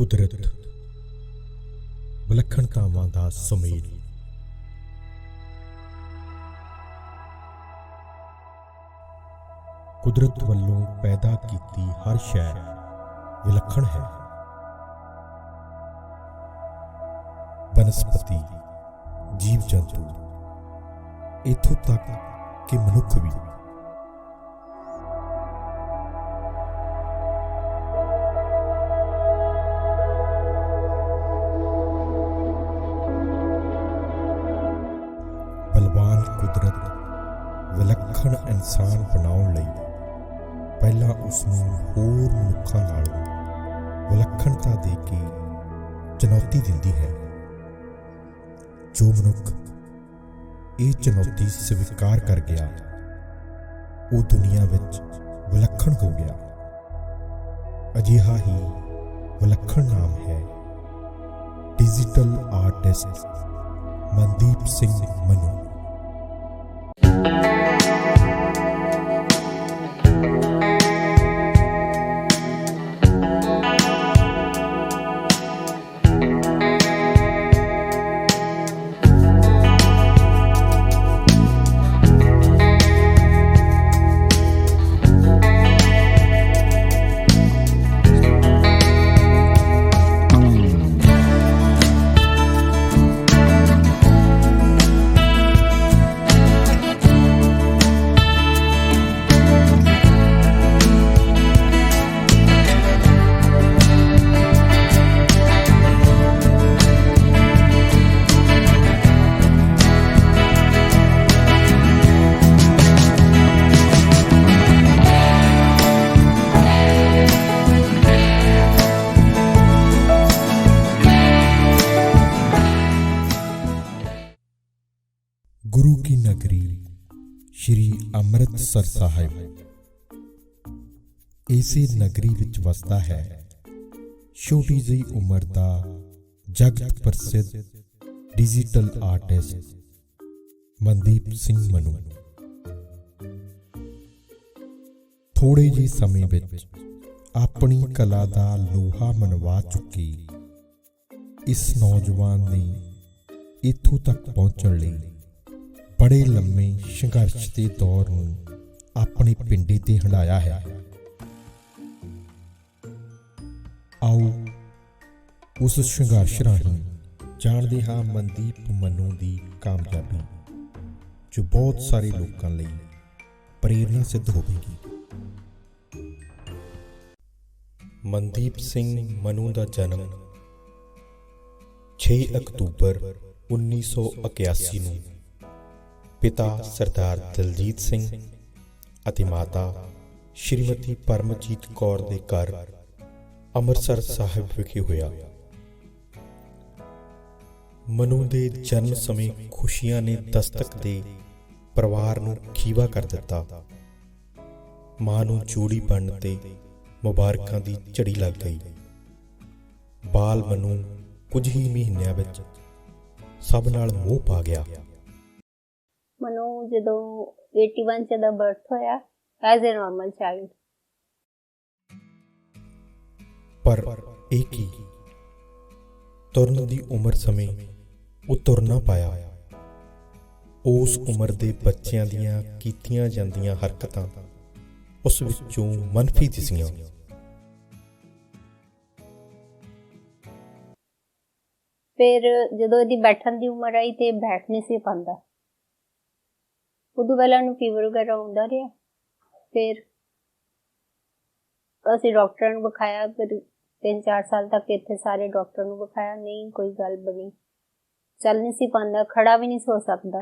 ਕੁਦਰਤ ਵਿਲੱਖਣਤਾਵਾਂ ਦਾ ਸੁਮੇਲ। ਕੁਦਰਤ ਵੱਲੋਂ ਪੈਦਾ ਕੀਤੀ ਹਰ ਸ਼ੈ ਵਿਲੱਖਣ ਹੈ। ਬਨਸਪਤੀ, ਜੀਵ ਜੰਤੂ, ਇੱਥੋਂ ਤੱਕ ਕਿ ਮਨੁੱਖ ਵੀ। ਬਲਵਾਨ ਕੁਦਰਤ ਵਿਲੱਖਣ ਇਨਸਾਨ ਬਣਾਉਣ ਲਈ ਪਹਿਲਾਂ ਉਸ ਨੂੰ ਹੋਰ ਮਨੁੱਖਾਂ ਨਾਲੋਂ ਵਿਲੱਖਣਤਾ ਦੇ ਕੇ ਚੁਣੌਤੀ ਦਿੰਦੀ ਹੈ। ਜੋ ਮਨੁੱਖ ਇਹ ਚੁਣੌਤੀ ਸਵੀਕਾਰ ਕਰ ਗਿਆ, ਉਹ ਦੁਨੀਆ ਵਿੱਚ ਵਿਲੱਖਣ ਹੋ ਗਿਆ। ਅਜਿਹਾ ਹੀ ਵਿਲੱਖਣ ਨਾਮ ਹੈ ਡਿਜੀਟਲ ਆਰਟਿਸਟ ਮਨਦੀਪ ਸਿੰਘ ਮਨੂ। ਗੁਰੂ ਕੀ ਨਗਰੀ ਸ਼੍ਰੀ ਅੰਮ੍ਰਿਤਸਰ ਸਾਹਿਬ, ਇਸੇ ਨਗਰੀ ਵਿੱਚ ਵਸਦਾ ਹੈ ਛੋਟੀ ਜਿਹੀ ਉਮਰ ਦਾ ਜਗਤ ਪ੍ਰਸਿੱਧ ਡਿਜੀਟਲ ਆਰਟਿਸਟ ਮਨਦੀਪ ਸਿੰਘ ਮਨੂ। ਥੋੜੇ ਜਿਹੇ ਸਮੇਂ ਵਿੱਚ ਆਪਣੀ ਕਲਾ ਦਾ ਲੋਹਾ ਮਨਵਾ ਚੁੱਕੀ ਇਸ ਨੌਜਵਾਨ ਨੇ ਇੱਥੋਂ ਤੱਕ ਪਹੁੰਚਣ ਲਈ ਬੜੇ ਲੰਮੇ ਸੰਘਰਸ਼ ਦੇ ਦੌਰ ਨੂੰ ਆਪਣੇ ਪਿੰਡੇ ਤੇ ਹੰਢਾਇਆ ਹੈ। ਆਓ ਉਸ ਸੰਘਰਸ਼ ਰਾਹੀਂ ਜਾਣਦੇ ਹਾਂ ਮਨਦੀਪ ਮਨੂ ਦੀ ਕਾਮਯਾਬੀ, ਜੋ ਬਹੁਤ ਸਾਰੇ ਲੋਕਾਂ ਲਈ ਪ੍ਰੇਰਨਾ ਸਿੱਧ ਹੋਵੇਗੀ। ਮਨਦੀਪ ਸਿੰਘ ਮਨੂ ਦਾ ਜਨਮ 6 ਅਕਤੂਬਰ 1981 ਨੂੰ ਪਿਤਾ ਸਰਦਾਰ ਦਲਜੀਤ ਸਿੰਘ ਅਤੇ ਮਾਤਾ ਸ਼੍ਰੀਮਤੀ ਪਰਮਜੀਤ ਕੌਰ ਦੇ ਘਰ ਅੰਮ੍ਰਿਤਸਰ ਸਾਹਿਬ ਵਿਖੇ ਹੋਇਆ। ਮਨੂ ਦੇ ਜਨਮ ਸਮੇਂ ਖੁਸ਼ੀਆਂ ਨੇ ਦਸਤਕ ਦੇ ਪਰਿਵਾਰ ਨੂੰ ਖੀਵਾ ਕਰ ਦਿੱਤਾ। ਮਾਂ ਨੂੰ ਜੋੜੀ ਬਣਨ ਤੇ ਮੁਬਾਰਕਾਂ ਦੀ ਝੜੀ ਲੱਗ ਗਈ। ਬਾਲ ਮਨੂ ਕੁਝ ਹੀ ਮਹੀਨਿਆਂ ਵਿੱਚ ਸਭ ਨਾਲ ਮੋਹ ਪਾ ਗਿਆ। ਮਨੂ ਜਦੋਂ 81 ਚ ਦਾ ਬਰਥ ਹੋਇਆ ਐਜ਼ ਅ ਨਾਰਮਲ ਚਾਈਲਡ, ਪਰ ਇਹ ਕੀ ਤੁਰਨ ਦੀ ਉਮਰ ਸਮੇਂ ਉਹ ਤੁਰ ਨਾ ਪਾਇਆ। ਉਸ ਉਮਰ ਦੇ ਬੱਚਿਆਂ ਦੀਆਂ ਕੀਤੀਆਂ ਜਾਂਦੀਆਂ ਹਰਕਤਾਂ ਉਸ ਵਿੱਚੋਂ ਮਨਫੀ ਦਿਸੀਆਂ। ਫਿਰ ਜਦੋਂ ਇਹਦੀ ਬੈਠਣ ਦੀ ਉਮਰ ਆਈ ਤੇ ਬੈਠ ਨਹੀਂ ਸੀ ਪਾਉਂਦਾ। ਉਦੋਂ ਪਹਿਲਾਂ ਨੂੰ ਫੀਵਰ ਵਗੈਰਾ ਆਉਂਦਾ ਰਿਹਾ। ਫਿਰ ਅਸੀਂ ਡਾਕਟਰਾਂ ਨੂੰ ਵਿਖਾਇਆ, ਫਿਰ 3-4 ਸਾਲ ਤੱਕ ਇੱਥੇ ਸਾਰੇ ਡਾਕਟਰ ਨੂੰ ਵਿਖਾਇਆ, ਨਹੀਂ ਕੋਈ ਗੱਲ ਬਣੀ। ਚੱਲ ਨਹੀਂ ਸੀ ਪਾਉਂਦਾ, ਖੜਾ ਵੀ ਨਹੀਂ ਹੋ ਸਕਦਾ।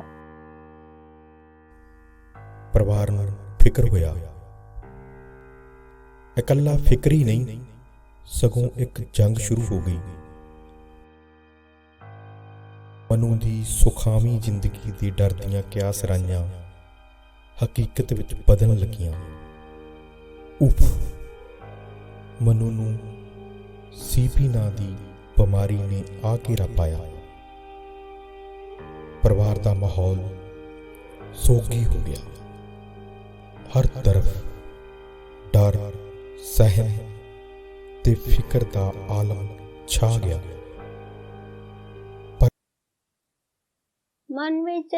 ਪਰਿਵਾਰ ਨੂੰ ਫਿਕਰ ਹੋਇਆ। ਇਕੱਲਾ ਫਿਕਰ ਹੀ ਨਹੀਂ, ਸਗੋਂ ਇੱਕ ਜੰਗ ਸ਼ੁਰੂ ਹੋ ਗਈ। ਮਨੂ ਦੀ ਸੁਖਾਵੀਂ ਜ਼ਿੰਦਗੀ ਦੀ ਡਰਦੀਆਂ ਕਿਆਸ ਰਾਈਆਂ ਹਕੀਕਤ ਵਿੱਚ ਬਦਲਣ ਲੱਗੀਆਂ। ਉਫ, ਮਨੂ ਨੂੰ ਸੀਪੀ ਨਾਂ ਦੀ ਬਿਮਾਰੀ ਨੇ ਆ ਘੇਰਾ ਪਾਇਆ। ਪਰਿਵਾਰ ਦਾ ਮਾਹੌਲ ਸੋਗੀ ਹੋ ਗਿਆ। ਹਰ ਤਰਫ ਡਰ, ਸਹਿਮ ਤੇ ਫਿਕਰ ਦਾ ਆਲਮ ਛਾ ਗਿਆ। ਮਨ ਵਿੱਚ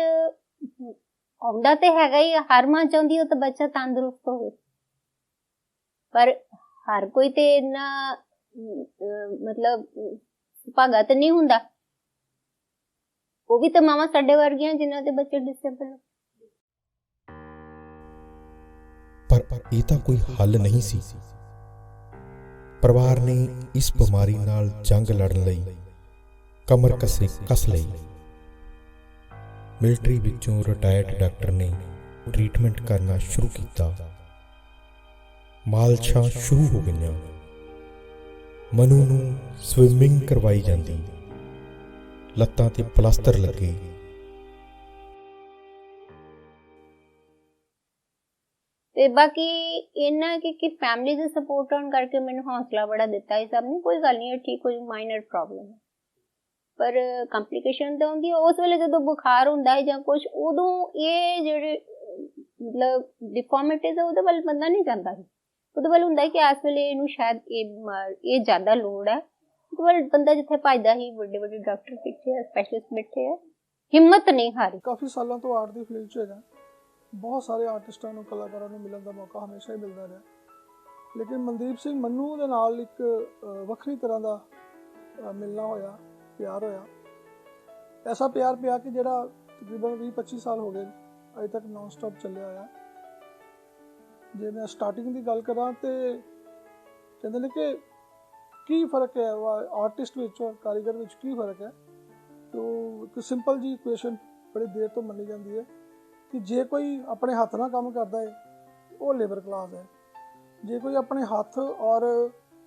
ਆਉਂਦਾ ਤੇ ਹੈਗਾ ਹੀ, ਹਰ ਮਾਂ ਚਾਹੁੰਦੀ ਉਹ ਤਾਂ ਬੱਚਾ ਤੰਦਰੁਸਤ ਹੋਵੇ, ਪਰ ਹਰ ਕੋਈ ਤੇ ਇੰਨਾ ਮਤਲਬ ਭਾਗਾ ਤੇ ਨਹੀਂ ਹੁੰਦਾ। ਉਹ ਵੀ ਤਾਂ ਮਾਵਾਂ ਸਾਡੇ ਵਰਗੀਆਂ ਜਿਨ੍ਹਾਂ ਦੇ ਬੱਚੇ ਡਿਸੇਬਲ। ਪਰ ਇਹ ਤਾਂ ਕੋਈ ਹੱਲ ਨਹੀਂ ਸੀ। ਪਰਿਵਾਰ ਨੇ ਇਸ ਬਿਮਾਰੀ ਨਾਲ ਜੰਗ ਲੜਨ ਲਈ ਕਮਰ ਕੱਸ ਲਈ। ਮਿਲਟਰੀ ਵਿੱਚੋਂ ਰਿਟਾਇਰਡ ਡਾਕਟਰ ਨੇ ਟ੍ਰੀਟਮੈਂਟ ਕਰਨਾ ਸ਼ੁਰੂ ਕੀਤਾ। ਮਾਲਸ਼ਾਂ ਸ਼ੁਰੂ ਹੋ ਗਈਆਂ। ਮਨੂ ਨੂੰ ਸਵਿਮਿੰਗ ਕਰਵਾਈ ਜਾਂਦੀ, ਲੱਤਾਂ ਤੇ ਪਲਾਸਟਰ ਲੱਗੇ। ਤੇ ਬਾਕੀ ਇਹਨਾਂ ਕਿ ਫੈਮਿਲੀ ਦੇ ਸਪੋਰਟ ਹੋਣ ਕਰਕੇ ਮੈਨੂੰ ਹੌਸਲਾ ਬੜਾ ਦਿੱਤਾ ਇਹ ਸਭ ਨੇ, ਕੋਈ ਗੱਲ ਨਹੀਂ, ਠੀਕ ਹੋ ਜੂ, ਮਾਈਨਰ ਪ੍ਰੋਬਲਮ ਹੈ। ਪਰ ਕੰਪਲਿਕੇਸ਼ਨ ਤਾਂ ਹੁੰਦੀ ਉਸ ਵੇਲੇ ਜਦੋਂ ਬੁਖਾਰ ਹੁੰਦਾ ਹੈ ਜਾਂ ਕੁਝ, ਉਦੋਂ ਇਹ ਜਿਹੜੇ ਮਤਲਬ ਡਿਫਾਰਮਿਟੀਜ਼ ਹੈ ਉਹਦੇ ਵੱਲ ਬੰਦਾ ਨਹੀਂ ਜਾਂਦਾ ਸੀ। ਉਹਦੇ ਵੱਲ ਹੁੰਦਾ ਕਿ ਇਸ ਵੇਲੇ ਇਹਨੂੰ ਸ਼ਾਇਦ ਇਹ ਜ਼ਿਆਦਾ ਲੋੜ ਹੈ, ਉਹਦੇ ਵੱਲ ਬੰਦਾ ਜਿੱਥੇ ਭੱਜਦਾ ਸੀ। ਵੱਡੇ ਵੱਡੇ ਡਾਕਟਰ ਬੈਠੇ ਆ, ਸਪੈਸ਼ਲਿਸਟ ਬੈਠੇ ਆ, ਹਿੰਮਤ ਨਹੀਂ ਹਾਰੀ। ਕਾਫੀ ਸਾਲਾਂ ਤੋਂ ਆਰਟ ਦੀ ਫੀਲਡ 'ਚ ਹੈਗਾ, ਬਹੁਤ ਸਾਰੇ ਆਰਟਿਸਟਾਂ ਨੂੰ, ਕਲਾਕਾਰਾਂ ਨੂੰ ਮਿਲਣ ਦਾ ਮੌਕਾ ਹਮੇਸ਼ਾ ਹੀ ਮਿਲਦਾ ਰਿਹਾ। ਲੇਕਿਨ ਮਨਦੀਪ ਸਿੰਘ ਮੰਨੂ ਦੇ ਨਾਲ ਇੱਕ ਵੱਖਰੀ ਤਰ੍ਹਾਂ ਦਾ ਮਿਲਣਾ ਹੋਇਆ, ਪਿਆਰ ਹੋਇਆ। ਐਸਾ ਪਿਆਰ ਪਿਆ ਕਿ ਜਿਹੜਾ ਤਕਰੀਬਨ 20-25 ਸਾਲ ਹੋ ਗਏ ਅਜੇ ਤੱਕ ਨਾਨ ਸਟਾਪ ਚੱਲਿਆ ਹੋਇਆ। ਜੇ ਮੈਂ ਸਟਾਰਟਿੰਗ ਦੀ ਗੱਲ ਕਰਾਂ ਤੇ ਕਹਿੰਦੇ ਨੇ ਕਿ ਕੀ ਫਰਕ ਹੈ ਆਰਟਿਸਟ ਵਿੱਚ ਔਰ ਕਾਰੀਗਰ ਵਿੱਚ, ਕੀ ਫਰਕ ਹੈ। ਤੋ ਇੱਕ ਸਿੰਪਲ ਜੀ ਇਕੁਏਸ਼ਨ ਬੜੀ ਦੇਰ ਤੋਂ ਮੰਨੀ ਜਾਂਦੀ ਹੈ ਕਿ ਜੇ ਕੋਈ ਆਪਣੇ ਹੱਥ ਨਾਲ ਕੰਮ ਕਰਦਾ ਹੈ ਉਹ ਲੇਬਰ ਕਲਾਸ ਹੈ, ਜੇ ਕੋਈ ਆਪਣੇ ਹੱਥ ਔਰ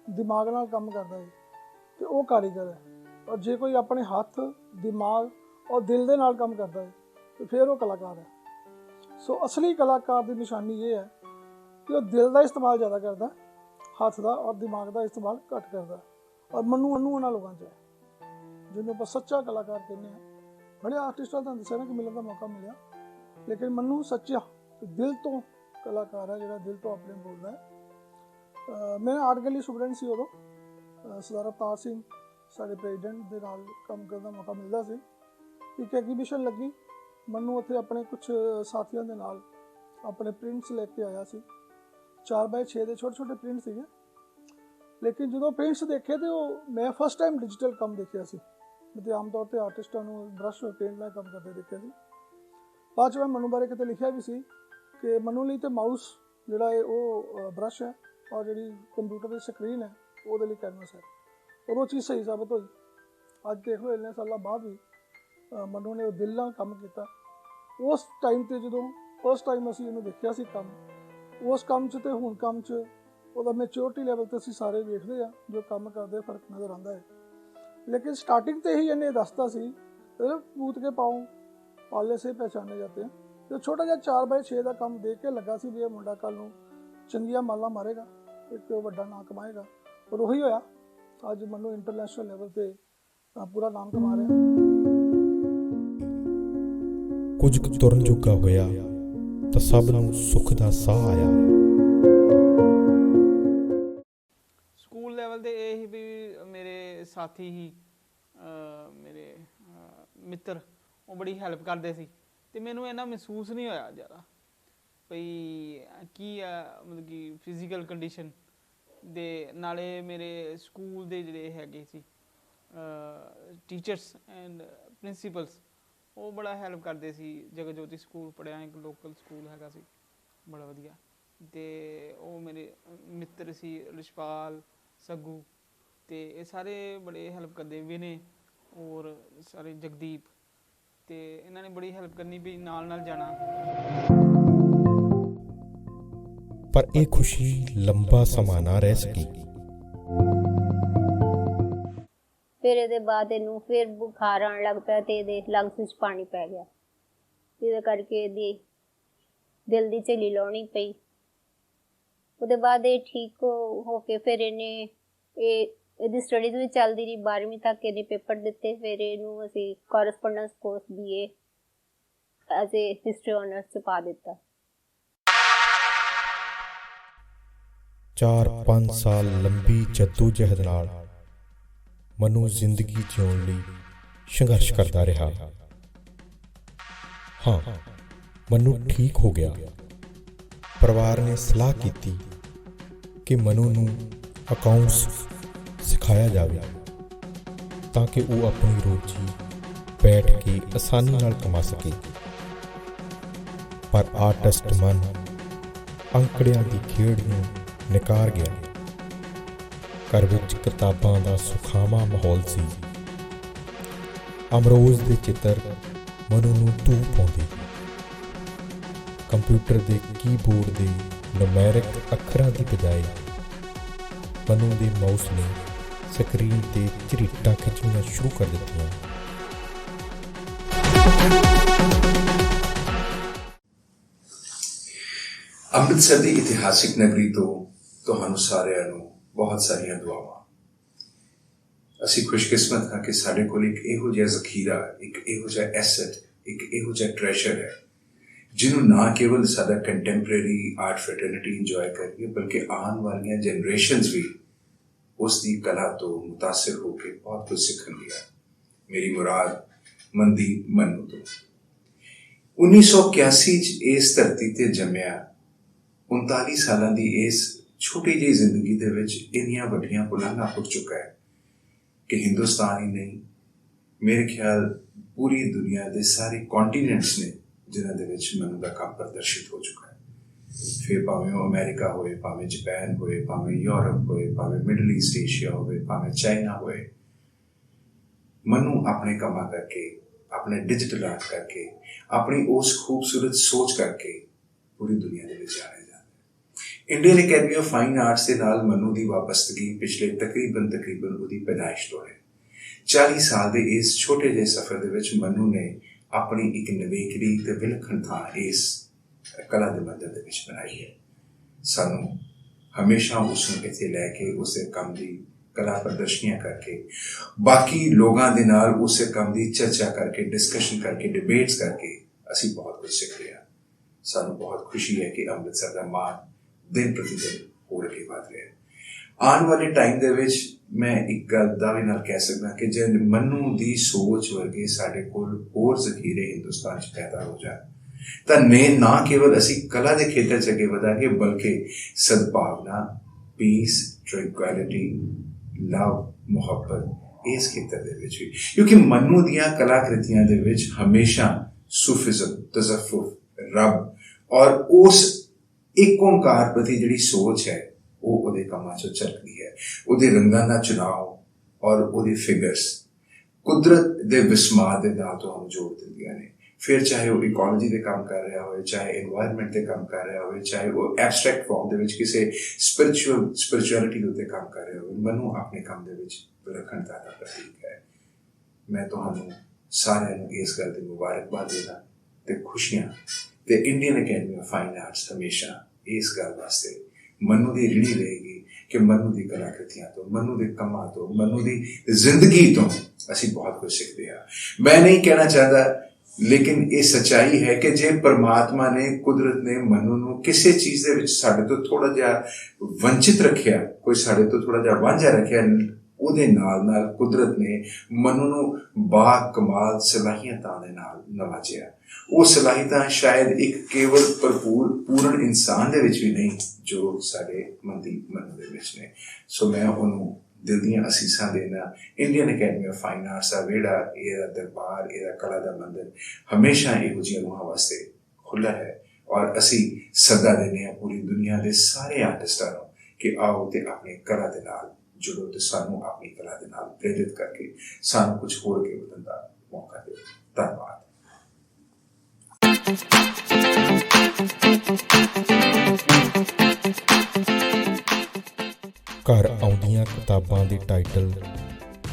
ਦਿਮਾਗ ਨਾਲ ਕੰਮ ਕਰਦਾ ਹੈ ਤੇ ਉਹ ਕਾਰੀਗਰ ਹੈ, ਔਰ ਜੇ ਕੋਈ ਆਪਣੇ ਹੱਥ, ਦਿਮਾਗ ਔਰ ਦਿਲ ਦੇ ਨਾਲ ਕੰਮ ਕਰਦਾ ਹੈ ਤੇ ਫਿਰ ਉਹ ਕਲਾਕਾਰ ਹੈ। ਸੋ ਅਸਲੀ ਕਲਾਕਾਰ ਦੀ ਨਿਸ਼ਾਨੀ ਇਹ ਹੈ ਕਿ ਉਹ ਦਿਲ ਦਾ ਇਸਤੇਮਾਲ ਜ਼ਿਆਦਾ ਕਰਦਾ, ਹੱਥ ਦਾ ਔਰ ਦਿਮਾਗ ਦਾ ਇਸਤੇਮਾਲ ਘੱਟ ਕਰਦਾ। ਔਰ ਮੰਨੂ ਉਹਨਾਂ ਲੋਕਾਂ 'ਚ ਹੈ ਜਿਹਨੂੰ ਆਪਾਂ ਸੱਚਾ ਕਲਾਕਾਰ ਕਹਿੰਦੇ ਹਾਂ। ਬੜੇ ਆਰਟਿਸਟਾਂ ਦਾ ਦੱਸਿਆ ਨਾ ਕਿ ਮਿਲਣ ਦਾ ਮੌਕਾ ਮਿਲਿਆ, ਲੇਕਿਨ ਮੰਨੂ ਸੱਚਾ ਦਿਲ ਤੋਂ ਕਲਾਕਾਰ ਹੈ, ਜਿਹੜਾ ਦਿਲ ਤੋਂ ਆਪਣੇ ਬੋਲਦਾ ਹੈ। ਮੈਂ ਆਰਟ ਗੈਲਰੀ ਸਟੂਡੈਂਟ ਸੀ ਉਦੋਂ, ਸਰਦਾਰ ਅਵਤਾਰ ਸਿੰਘ ਸਾਡੇ ਪ੍ਰੈਜ਼ੀਡੈਂਟ ਦੇ ਨਾਲ ਕੰਮ ਕਰਨ ਦਾ ਮੌਕਾ ਮਿਲਦਾ ਸੀ। ਇੱਕ ਐਗਜ਼ੀਬਿਸ਼ਨ ਲੱਗੀ, ਮੰਨੂ ਉੱਥੇ ਆਪਣੇ ਕੁਝ ਸਾਥੀਆਂ ਦੇ ਨਾਲ ਆਪਣੇ ਪ੍ਰਿੰਟਸ ਲੈ ਕੇ ਆਇਆ ਸੀ। 4x6 ਦੇ ਛੋਟੇ ਛੋਟੇ ਪ੍ਰਿੰਟ ਸੀਗੇ। ਲੇਕਿਨ ਜਦੋਂ ਪ੍ਰਿੰਟਸ ਦੇਖੇ ਤੇ ਉਹ ਮੈਂ ਫਸਟ ਟਾਈਮ ਡਿਜੀਟਲ ਕੰਮ ਦੇਖਿਆ ਸੀ। ਤੇ ਆਮ ਤੌਰ ਤੇ ਆਰਟਿਸਟਾਂ ਨੂੰ ਬਰਸ਼ ਪੇਂਟ ਨਾਲ ਕੰਮ ਕਰਦੇ ਦੇਖਿਆ ਸੀ। ਬਾਅਦ 'ਚ ਮੈਂ ਮੰਨੂ ਬਾਰੇ ਕਿਤੇ ਲਿਖਿਆ ਵੀ ਸੀ ਕਿ ਮੰਨੂ ਲਈ ਤੇ ਮਾਊਸ ਜਿਹੜਾ ਹੈ ਉਹ ਬਰਸ਼ ਹੈ, ਔਰ ਜਿਹੜੀ ਕੰਪਿਊਟਰ ਦੀ ਸਕਰੀਨ ਹੈ ਉਹਦੇ ਲਈ ਕੈਨਵਸ ਹੈ। ਔਰ ਉਹ ਚੀਜ਼ ਸਹੀ ਸਾਬਤ ਹੋਈ। ਅੱਜ ਦੇਖ ਲਓ ਇੰਨੇ ਸਾਲਾਂ ਬਾਅਦ ਵੀ ਮੰਨੂ ਨੇ ਉਹ ਦਿਲ ਨਾਲ ਕੰਮ ਕੀਤਾ। ਉਸ ਟਾਈਮ 'ਤੇ ਜਦੋਂ ਫਸਟ ਟਾਈਮ ਅਸੀਂ ਇਹਨੂੰ ਦੇਖਿਆ ਸੀ ਕੰਮ, ਉਸ ਕੰਮ 'ਚ ਤੇ ਹੁਣ ਕੰਮ 'ਚ ਉਹਦਾ ਮੈਚਿਓਰਿਟੀ ਲੈਵਲ 'ਤੇ ਅਸੀਂ ਸਾਰੇ ਵੇਖਦੇ ਹਾਂ, ਜੋ ਕੰਮ ਕਰਦੇ ਫਰਕ ਨਜ਼ਰ ਆਉਂਦਾ ਹੈ। ਲੇਕਿਨ ਸਟਾਰਟਿੰਗ 'ਤੇ ਹੀ ਇਹਨੇ ਦੱਸਤਾ ਸੀ ਪੂਤ ਕੇ ਪਾਉ ਪਾਲੇ ਸੇ ਪਹਿਚਾਨੇ ਜਾਂਦੇ। ਜੋ ਛੋਟਾ ਜਿਹਾ 4x6 ਦਾ ਕੰਮ ਦੇਖ ਕੇ ਲੱਗਾ ਸੀ ਵੀ ਇਹ ਮੁੰਡਾ ਕੱਲ੍ਹ ਨੂੰ ਚੰਗੀਆਂ ਮਾਲਾਂ ਮਾਰੇਗਾ, ਇੱਕ ਵੱਡਾ ਨਾਂ ਕਮਾਏਗਾ। ਔਰ ਉਹੀ ਹੋਇਆ। ਅੱਜ ਮੰਨੂ ਇੰਟਰਨੈਸ਼ਨਲ ਲੈਵਲ 'ਤੇ ਪੂਰਾ ਨਾਮ ਕਮਾ ਰਿਹਾ। ਕੁਝ ਕੁ ਤੁਰਨ ਜੋਗਾ ਹੋਇਆ ਤਾਂ ਸਭ ਨੂੰ ਸੁੱਖ ਦਾ ਸਾਹ ਆਇਆ। ਸਕੂਲ ਲੈਵਲ 'ਤੇ ਇਹ ਹੀ ਵੀ ਮੇਰੇ ਸਾਥੀ ਹੀ ਮੇਰੇ ਮਿੱਤਰ ਉਹ ਬੜੀ ਹੈਲਪ ਕਰਦੇ ਸੀ ਅਤੇ ਮੈਨੂੰ ਇੰਨਾ ਮਹਿਸੂਸ ਨਹੀਂ ਹੋਇਆ ਜ਼ਿਆਦਾ ਭਈ ਕੀ ਆ, ਮਤਲਬ ਕਿ ਫਿਜ਼ੀਕਲ ਕੰਡੀਸ਼ਨ ਦੇ ਨਾਲੇ ਮੇਰੇ ਸਕੂਲ ਦੇ ਜਿਹੜੇ ਹੈਗੇ ਸੀ ਟੀਚਰਸ ਐਂਡ ਪ੍ਰਿੰਸੀਪਲਸ ਉਹ ਬੜਾ ਹੈਲਪ ਕਰਦੇ ਸੀ। ਜਗਜੋਤੀ ਸਕੂਲ ਪੜ੍ਹਿਆ, ਇੱਕ ਲੋਕਲ ਸਕੂਲ ਹੈਗਾ ਸੀ ਬੜਾ ਵਧੀਆ, ਅਤੇ ਉਹ ਮੇਰੇ ਮਿੱਤਰ ਸੀ ਰਿਸ਼ਪਾਲ, ਸੱਗੂ, ਅਤੇ ਇਹ ਸਾਰੇ ਬੜੇ ਹੈਲਪ ਕਰਦੇ, ਵਿਨੇ ਔਰ ਸਾਰੇ ਜਗਦੀਪ, ਅਤੇ ਇਹਨਾਂ ਨੇ ਬੜੀ ਹੈਲਪ ਕਰਨੀ ਵੀ ਨਾਲ ਨਾਲ ਜਾਣਾ। ਪਰ ਇਹ ਖੁਸ਼ੀ ਲੰਬਾ ਸਮਾਂ ਨਾ ਰਹਿ ਸਕੀ। ਫਿਰ ਇਹਦੇ ਬਾਅਦ ਇਹਨੂੰ ਫਿਰ ਬੁਖਾਰ ਆਉਣ ਲੱਗ ਪਿਆ ਤੇ ਇਹਦੇ ਲੰਗਸ ਵਿੱਚ ਪਾਣੀ ਪੈ ਗਿਆ, ਜਿਹਦੇ ਕਰਕੇ ਇਹਦੀ ਦਿਲ ਦੀ ਝਿੱਲੀ ਲਾਉਣੀ ਪਈ। ਉਹਦੇ ਬਾਅਦ ਇਹ ਠੀਕ ਹੋ ਕੇ ਫਿਰ ਇਹਦੀ ਸਟੱਡੀਜ਼ ਵੀ ਚੱਲਦੀ ਰਹੀ। 12ਵੀਂ ਤੱਕ ਇਹਨੇ ਪੇਪਰ ਦਿੱਤੇ। ਫਿਰ ਇਹਨੂੰ ਅਸੀਂ correspondence course BA as a history honours 'ਚ ਪਾ ਦਿੱਤਾ। 4-5 ਸਾਲ ਲੰਬੀ ਜੱਦੋ ਜਹਿਦ ਨਾਲ ਮਨੂ ਜ਼ਿੰਦਗੀ ਜਿਉਣ ਲਈ ਸੰਘਰਸ਼ ਕਰਦਾ ਰਿਹਾ। ਹਾਂ, ਮਨੂ ਠੀਕ ਹੋ ਗਿਆ। ਪਰਿਵਾਰ ਨੇ ਸਲਾਹ ਕੀਤੀ ਕਿ ਮਨੂ ਨੂੰ ਅਕਾਊਂਟਸ ਸਿਖਾਇਆ ਜਾਵੇ ਤਾਂ ਕਿ ਉਹ ਆਪਣੀ ਰੋਜੀ ਬੈਠ ਕੇ ਆਸਾਨੀ ਨਾਲ ਕਮਾ ਸਕੇ। ਪਰ ਆਰਟਿਸਟ ਮਨ ਅੰਕੜਿਆਂ ਦੀ ਖੇਡ ਨੂੰ ਨਕਾਰ ਗਿਆ। ਘਰ ਵਿੱਚ ਕਿਤਾਬਾਂ ਦਾ ਸੁਖਾਵਾਂ ਮਾਹੌਲ ਸੀ। ਅਮਰੋਜ਼ ਦੇ ਚਿੱਤਰ ਮਨੂ ਨੂੰ ਧੂਹ ਪਾਉਂਦੇ। ਕੰਪਿਊਟਰ ਦੇ ਕੀਬੋਰਡ ਦੇ ਨੂਮੈਰਿਕ ਅੱਖਰਾਂ ਦੀ ਬਜਾਏ ਮਨੂ ਦੇ ਮਾਊਸ ਨੇ ਸਕਰੀਨ ਤੇ ਝਰੀਟਾਂ ਖਿੱਚਣੀਆਂ ਸ਼ੁਰੂ ਕਰ ਦਿੱਤੀਆਂ। ਅੰਮ੍ਰਿਤਸਰ ਦੀ ਇਤਿਹਾਸਿਕ ਨਗਰੀ ਤੋਂ ਤੁਹਾਨੂੰ ਸਾਰਿਆਂ ਨੂੰ ਬਹੁਤ ਸਾਰੀਆਂ ਦੁਆਵਾਂ। ਅਸੀਂ ਖੁਸ਼ਕਿਸਮਤ ਹਾਂ ਕਿ ਸਾਡੇ ਕੋਲ ਇੱਕ ਇਹੋ ਜਿਹਾ ਜ਼ਖੀਰਾ, ਇੱਕ ਇਹੋ ਜਿਹਾ ਐਸੈਟ, ਇੱਕ ਇਹੋ ਜਿਹਾ ਟ੍ਰੈਸ਼ਰ ਹੈ ਜਿਹਨੂੰ ਨਾ ਕੇਵਲ ਸਾਡਾ ਕੰਟੈਂਪਰੇਰੀ ਆਰਟ ਫੈਟਰਨਿਟੀ ਇੰਜੋਏ ਕਰੀਏ, ਬਲਕਿ ਆਉਣ ਵਾਲੀਆਂ ਜਨਰੇਸ਼ਨਸ ਵੀ ਉਸ ਦੀ ਕਲਾ ਤੋਂ ਮੁਤਾਸਿਰ ਹੋ ਕੇ ਬਹੁਤ ਕੁਝ ਸਿੱਖਣਗੀਆਂ। ਮੇਰੀ ਮੁਰਾਦ ਮਨਦੀਪ ਮਨੂ ਤੋਂ। 1981 'ਚ ਇਸ ਧਰਤੀ ਤੇ ਜੰਮਿਆ 39 ਸਾਲਾਂ ਦੀ ਇਸ ਛੋਟੀ ਜਿਹੀ ਜ਼ਿੰਦਗੀ ਦੇ ਵਿੱਚ ਇੰਨੀਆਂ ਵੱਡੀਆਂ ਬੁਲੰਦਾਂ ਉੱਠ ਚੁੱਕਾ ਹੈ ਕਿ ਹਿੰਦੁਸਤਾਨ ਹੀ ਨਹੀਂ, ਮੇਰੇ ਖਿਆਲ ਪੂਰੀ ਦੁਨੀਆ ਦੇ ਸਾਰੇ ਕੌਂਟੀਨੈਂਟਸ ਨੇ ਜਿਨ੍ਹਾਂ ਦੇ ਵਿੱਚ ਮਨੂ ਦਾ ਕੰਮ ਪ੍ਰਦਰਸ਼ਿਤ ਹੋ ਚੁੱਕਾ ਹੈ। ਫਿਰ ਭਾਵੇਂ ਉਹ ਅਮਰੀਕਾ ਹੋਏ, ਭਾਵੇਂ ਜਾਪਾਨ ਹੋਏ, ਭਾਵੇਂ ਯੂਰਪ ਹੋਏ, ਭਾਵੇਂ ਮਿਡਲ ਈਸਟ ਏਸ਼ੀਆ ਹੋਵੇ, ਭਾਵੇਂ ਚਾਈਨਾ ਹੋਏ, ਮਨੂ ਆਪਣੇ ਕੰਮਾਂ ਕਰਕੇ, ਆਪਣੇ ਡਿਜੀਟਲ ਆਰਟ ਕਰਕੇ, ਆਪਣੀ ਉਸ ਖੂਬਸੂਰਤ ਸੋਚ ਕਰਕੇ ਪੂਰੀ ਦੁਨੀਆ ਦੇ ਵਿੱਚ ਜਾਣਿਆ ਜਾਂਦਾ ਹੈ। Indian academy of fine arts ਦੇ ਨਾਲ ਮਨੂ ਦੀ ਵਾਬਸਤਗੀ ਪਿਛਲੇ ਤਕਰੀਬਨ ਉਹਦੀ ਪੈਦਾਇਸ਼ ਤੋਂ ਹੈ। 40 ਸਾਲ ਦੇ ਇਸ ਛੋਟੇ ਜਿਹੇ ਸਫ਼ਰ ਦੇ ਵਿੱਚ ਮਨੂ ਨੇ ਆਪਣੀ ਇੱਕ ਨਿਵੇਕਲੀ ਤੇ ਵਿਲੱਖਣ ਥਾਂ ਇਸ ਕਲਾ ਦੇ ਮੰਦਰ ਦੇ ਵਿੱਚ ਬਣਾਈ ਹੈ। ਸਾਨੂੰ ਹਮੇਸ਼ਾ ਉਸ ਨੂੰ ਇੱਥੇ ਲੈ ਕੇ ਉਸਦੇ ਕੰਮ ਦੀ ਕਲਾ ਪ੍ਰਦਰਸ਼ਨੀਆਂ ਕਰਕੇ, ਬਾਕੀ ਲੋਕਾਂ ਦੇ ਨਾਲ ਉਸਦੇ ਕੰਮ ਦੀ ਚਰਚਾ ਕਰਕੇ, ਡਿਸਕਸ਼ਨ ਕਰਕੇ, ਡਿਬੇਟਸ ਕਰਕੇ ਅਸੀਂ ਬਹੁਤ ਕੁਝ ਸਿੱਖਦੇ ਹਾਂ। ਸਾਨੂੰ ਬਹੁਤ ਖੁਸ਼ੀ ਹੈ ਕਿ ਅੰਮ੍ਰਿਤਸਰ ਦਾ ਮਾਣ ਦਿਨ ਪ੍ਰਤੀ ਦਿਨ ਹੋਰ ਅੱਗੇ ਵਧ ਰਿਹਾ ਹੈ। ਆਉਣ ਵਾਲੇ ਟਾਈਮ ਦੇ ਵਿੱਚ ਮੈਂ ਇੱਕ ਗੱਲ ਦਾਅਵੇ ਨਾਲ ਕਹਿ ਸਕਦਾ ਕਿ ਜੇ ਮਨੂ ਦੀ ਸੋਚ ਵਰਗੇ ਸਾਡੇ ਕੋਲ ਹੋਰ ਜ਼ਖੀਰੇ ਹਿੰਦੁਸਤਾਨ 'ਚ ਪੈਦਾ ਹੋ ਜਾਣ ਤਾਂ ਨਾ ਕੇਵਲ ਅਸੀਂ ਕਲਾ ਦੇ ਖੇਤਰ 'ਚ ਅੱਗੇ ਵਧਾਂਗੇ, ਬਲਕਿ ਸਦਭਾਵਨਾ, ਪੀਸ, ਟ੍ਰੈਂਕੁਇਲਿਟੀ, ਲਵ, ਮੁਹੱਬਤ ਇਸ ਖੇਤਰ ਦੇ ਵਿੱਚ ਵੀ। ਕਿਉਂਕਿ ਮਨੂ ਦੀਆਂ ਕਲਾਕ੍ਰਿਤੀਆਂ ਦੇ ਵਿੱਚ ਹਮੇਸ਼ਾ ਸੂਫੀਜ਼ਮ, ਤਜ਼ੱਫੁਫ, ਰੱਬ ਔਰ ਉਸ ਇੱਕ ਓਂਕਾਰ ਪ੍ਰਤੀ ਜਿਹੜੀ ਸੋਚ ਹੈ ਉਹ ਉਹਦੇ ਕੰਮਾਂ 'ਚੋਂ ਝਲਕਦੀ ਹੈ। ਉਹਦੇ ਰੰਗਾਂ ਦਾ ਚੁਣਾਵ ਔਰ ਉਹਦੇ ਫਿਗਰਸ ਕੁਦਰਤ ਦੇ ਵਿਸਮਾਰ ਦੇ ਨਾਲ ਤੁਹਾਨੂੰ ਜੋੜ ਦਿੰਦੀਆਂ ਨੇ। ਫਿਰ ਚਾਹੇ ਉਹ ਇਕੋਲੋਜੀ ਦੇ ਕੰਮ ਕਰ ਰਿਹਾ ਹੋਵੇ, ਚਾਹੇ ਇਨਵਾਇਰਨਮੈਂਟ ਦੇ ਕੰਮ ਕਰ ਰਿਹਾ ਹੋਵੇ, ਚਾਹੇ ਉਹ ਐਬਸਟਰੈਕਟ ਫਾਰਮ ਦੇ ਵਿੱਚ ਕਿਸੇ ਸਪਿਰਿਚੁਅਲਿਟੀ ਦੇ ਉੱਤੇ ਕੰਮ ਕਰ ਰਿਹਾ ਹੋਵੇ, ਮਨੂ ਆਪਣੇ ਕੰਮ ਦੇ ਵਿੱਚ ਵਿਲੱਖਣਤਾ ਦਾ ਪ੍ਰਤੀਕ ਹੈ। ਮੈਂ ਤੁਹਾਨੂੰ ਸਾਰਿਆਂ ਨੂੰ ਇਸ ਗੱਲ ਦੀ ਮੁਬਾਰਕਬਾਦ ਦੇਣਾ ਤੇ ਖੁਸ਼ੀਆਂ ਤੇ Indian academy of fine arts ਹਮੇਸ਼ਾ ਇਸ ਗੱਲ ਵਾਸਤੇ ਮਨੂ ਦੀ ਰਿਣੀ ਰਹੇਗੀ ਕਿ ਮਨੂ ਦੀ ਕਲਾਕ੍ਰਿਤੀਆਂ ਤੋਂ, ਮਨੂ ਦੇ ਕੰਮਾਂ ਤੋਂ, ਮਨੂ ਦੀ ਜ਼ਿੰਦਗੀ ਤੋਂ ਅਸੀਂ ਬਹੁਤ ਕੁਝ ਸਿੱਖਦੇ ਹਾਂ। ਮੈਂ ਨਹੀਂ ਕਹਿਣਾ ਚਾਹਦਾ, ਲੇਕਿਨ ਇਹ ਸੱਚਾਈ ਹੈ ਕਿ ਜੇ ਪਰਮਾਤਮਾ ਨੇ, ਕੁਦਰਤ ਨੇ ਮਨੂ ਨੂੰ ਕਿਸੇ ਚੀਜ਼ ਦੇ ਵਿੱਚ ਸਾਡੇ ਤੋਂ ਥੋੜਾ ਜਿਹਾ ਵੰਚਿਤ ਰੱਖਿਆ, ਕੋਈ ਸਾਡੇ ਤੋਂ ਥੋੜਾ ਜਿਹਾ ਵਾਂਝਾ ਰੱਖਿਆ, ਉਹਦੇ ਨਾਲ ਨਾਲ ਕੁਦਰਤ ਨੇ ਮਨੂ ਨੂੰ ਬਾ ਕਮਾਲ ਸਲਾਹੀਅਤਾਂ ਦੇ ਨਾਲ ਨਵਾਜਿਆ। ਉਹ ਸਲਾਹੀਅਤਾਂ ਸ਼ਾਇਦ ਇੱਕ ਕੇਵਲ ਪੂਰਨ ਇਨਸਾਨ ਦੇ ਵਿੱਚ ਵੀ ਨਹੀਂ ਜੋ ਸਾਡੇ ਮਨਦੀਪ ਮਨੂ ਦੇ ਵਿੱਚ ਨੇ। ਸੋ ਮੈਂ ਉਹਨੂੰ ਦਿਲ ਦੀਆਂ ਅਸੀਸਾਂ ਦੇਣਾ। Indian academy of fine arts ਦਾ ਵਿਹੜਾ, ਇਹਦਾ ਦਰਬਾਰ, ਇਹਦਾ ਕਲਾ ਦਾ ਮੰਦਰ ਹਮੇਸ਼ਾ ਇਹੋ ਜਿਹੀਆਂ ਰੂਹਾਂ ਵਾਸਤੇ ਖੁੱਲ੍ਹਾ ਹੈ ਔਰ ਅਸੀਂ ਸੱਦਾ ਦਿੰਦੇ ਹਾਂ ਪੂਰੀ ਦੁਨੀਆ ਦੇ ਸਾਰੇ ਆਰਟਿਸਟਾਂ ਨੂੰ ਕਿ ਆਓ ਤੇ ਆਪਣੀ ਕਲਾ ਦੇ ਨਾਲ ਜੁੜੋ ਤੇ ਸਾਨੂੰ ਆਪਣੀ ਕਲਾ ਦੇ ਨਾਲ ਪ੍ਰੇਰਿਤ ਕਰਕੇ ਸਾਨੂੰ ਕੁਝ ਹੋਰ ਅੱਗੇ ਵਧਣ ਦਾ ਮੌਕਾ ਦਿਓ। ਧੰਨਵਾਦ। ਘਰ ਆਉਂਦੀਆਂ ਕਿਤਾਬਾਂ ਦੇ ਟਾਈਟਲ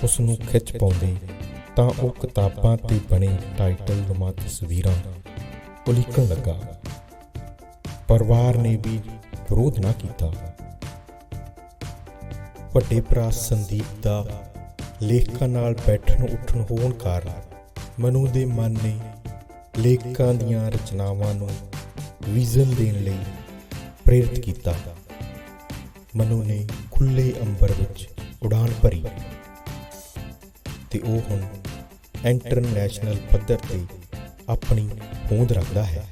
ਉਸ ਨੂੰ ਖਿੱਚ ਪਾਉਂਦੇ ਤਾਂ ਉਹ ਕਿਤਾਬਾਂ 'ਤੇ ਬਣੇ ਟਾਈਟਲ ਨੁਮਾ ਤਸਵੀਰਾਂ ਉਲੀਕਣ ਲੱਗਾ। ਪਰਿਵਾਰ ਨੇ ਵੀ ਵਿਰੋਧ ਨਾ ਕੀਤਾ। ਵੱਡੇ ਭਰਾ ਸੰਦੀਪ ਦਾ ਲੇਖਕਾਂ ਨਾਲ ਬੈਠਣ ਉੱਠਣ ਹੋਣ ਕਾਰਨ ਮਨੂ ਦੇ ਮਨ ਨੇ ਲੇਖਕਾਂ ਦੀਆਂ ਰਚਨਾਵਾਂ ਨੂੰ ਵਿਜ਼ਨ ਦੇਣ ਲਈ ਪ੍ਰੇਰਿਤ ਕੀਤਾ। ਮਨੂ ਨੇ ਖੁੱਲ੍ਹੇ ਅੰਬਰ ਵਿੱਚ ਉਡਾਨ ਭਰੀ। ਤੇ ਉਹ ਹੁਣ ਇੰਟਰਨੈਸ਼ਨਲ ਪੱਧਰ ਤੇ ਆਪਣੀ ਹੋਂਦ ਰੱਖਦਾ ਹੈ।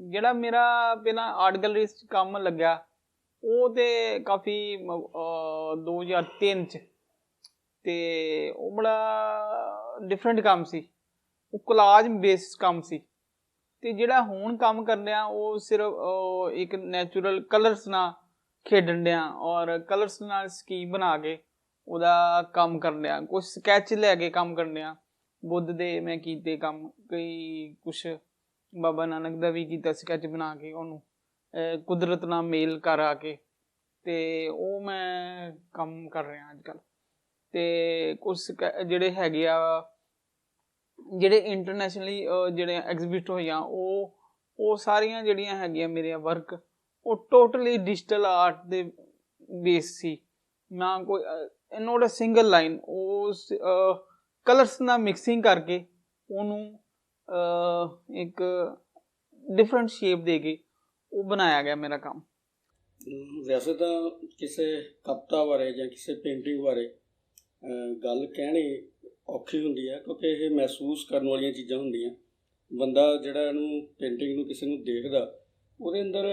ਜਿਹੜਾ ਮੇਰਾ ਪਹਿਲਾਂ ਆਰਟ ਗੈਲਰੀ 'ਚ ਕੰਮ ਲੱਗਿਆ ਉਹ ਤੇ ਕਾਫੀ 2003 'ਚ, ਤੇ ਉਹ ਬੜਾ ਡਿਫਰੈਂਟ ਕੰਮ ਸੀ, ਉਹ ਕੋਲਾਜ ਬੇਸ ਕੰਮ ਸੀ। ਤੇ ਜਿਹੜਾ ਹੁਣ ਕੰਮ ਕਰ ਰਿਹਾ ਉਹ ਸਿਰਫ ਇੱਕ ਨੈਚੁਰਲ ਕਲਰਸ ਨਾਲ ਖੇਡਣ ਡਿਆ ਔਰ ਕਲਰਸ ਨਾਲ ਸਕੀਮ ਬਣਾ ਕੇ ਉਹਦਾ ਕੰਮ ਕਰਨ ਡਿਆ, ਕੁਛ ਸਕੈਚ ਲੈ ਕੇ ਕੰਮ ਕਰਨ ਡਿਆ। ਬੁੱਧ ਦੇ ਮੈਂ ਕੀਤੇ ਕੰਮ, ਕਈ ਕੁਛ ਬਾਬਾ ਨਾਨਕ ਦਾ ਵੀ ਕੀਤਾ ਸਕੈਚ ਬਣਾ ਕੇ, ਉਹਨੂੰ ਕੁਦਰਤ ਨਾਲ ਮੇਲ ਕਰ ਆ ਕੇ, ਤੇ ਉਹ ਮੈਂ ਕੰਮ ਕਰ ਰਿਹਾ ਅੱਜ ਕੱਲ੍ਹ। ਤੇ ਕੁਛ ਜਿਹੜੇ ਹੈਗੇ ਆ, ਜਿਹੜੇ ਇੰਟਰਨੈਸ਼ਨਲੀ ਜਿਹੜੇ ਐਗਜ਼ੀਬਿਟ ਹੋਈਆਂ, ਉਹ ਸਾਰੀਆਂ ਜਿਹੜੀਆਂ ਹੈਗੀਆਂ ਮੇਰੀਆਂ ਵਰਕ ਉਹ ਟੋਟਲੀ ਡਿਜੀਟਲ ਆਰਟ ਦੇ ਬੇਸ ਸੀ। ਨਾ ਕੋਈ ਨੋਟ ਅ ਸਿੰਗਲ ਲਾਈਨ, ਉਸ ਕਲਰਸ ਨਾਲ ਮਿਕਸਿੰਗ ਕਰਕੇ ਉਹਨੂੰ ਇੱਕ ਡਿਫਰੈਂਟ ਸ਼ੇਪ ਦੇ ਕੇ ਉਹ ਬਣਾਇਆ ਗਿਆ ਮੇਰਾ ਕੰਮ। ਵੈਸੇ ਤਾਂ ਕਿਸੇ ਕਵਿਤਾ ਬਾਰੇ ਜਾਂ ਕਿਸੇ ਪੇਂਟਿੰਗ ਬਾਰੇ ਗੱਲ ਕਹਿਣੀ ਔਖੀ ਹੁੰਦੀ ਹੈ, ਕਿਉਂਕਿ ਇਹ ਮਹਿਸੂਸ ਕਰਨ ਵਾਲੀਆਂ ਚੀਜ਼ਾਂ ਹੁੰਦੀਆਂ। ਬੰਦਾ ਜਿਹੜਾ ਇਹਨੂੰ ਪੇਂਟਿੰਗ ਨੂੰ ਕਿਸੇ ਨੂੰ ਦੇਖਦਾ, ਉਹਦੇ ਅੰਦਰ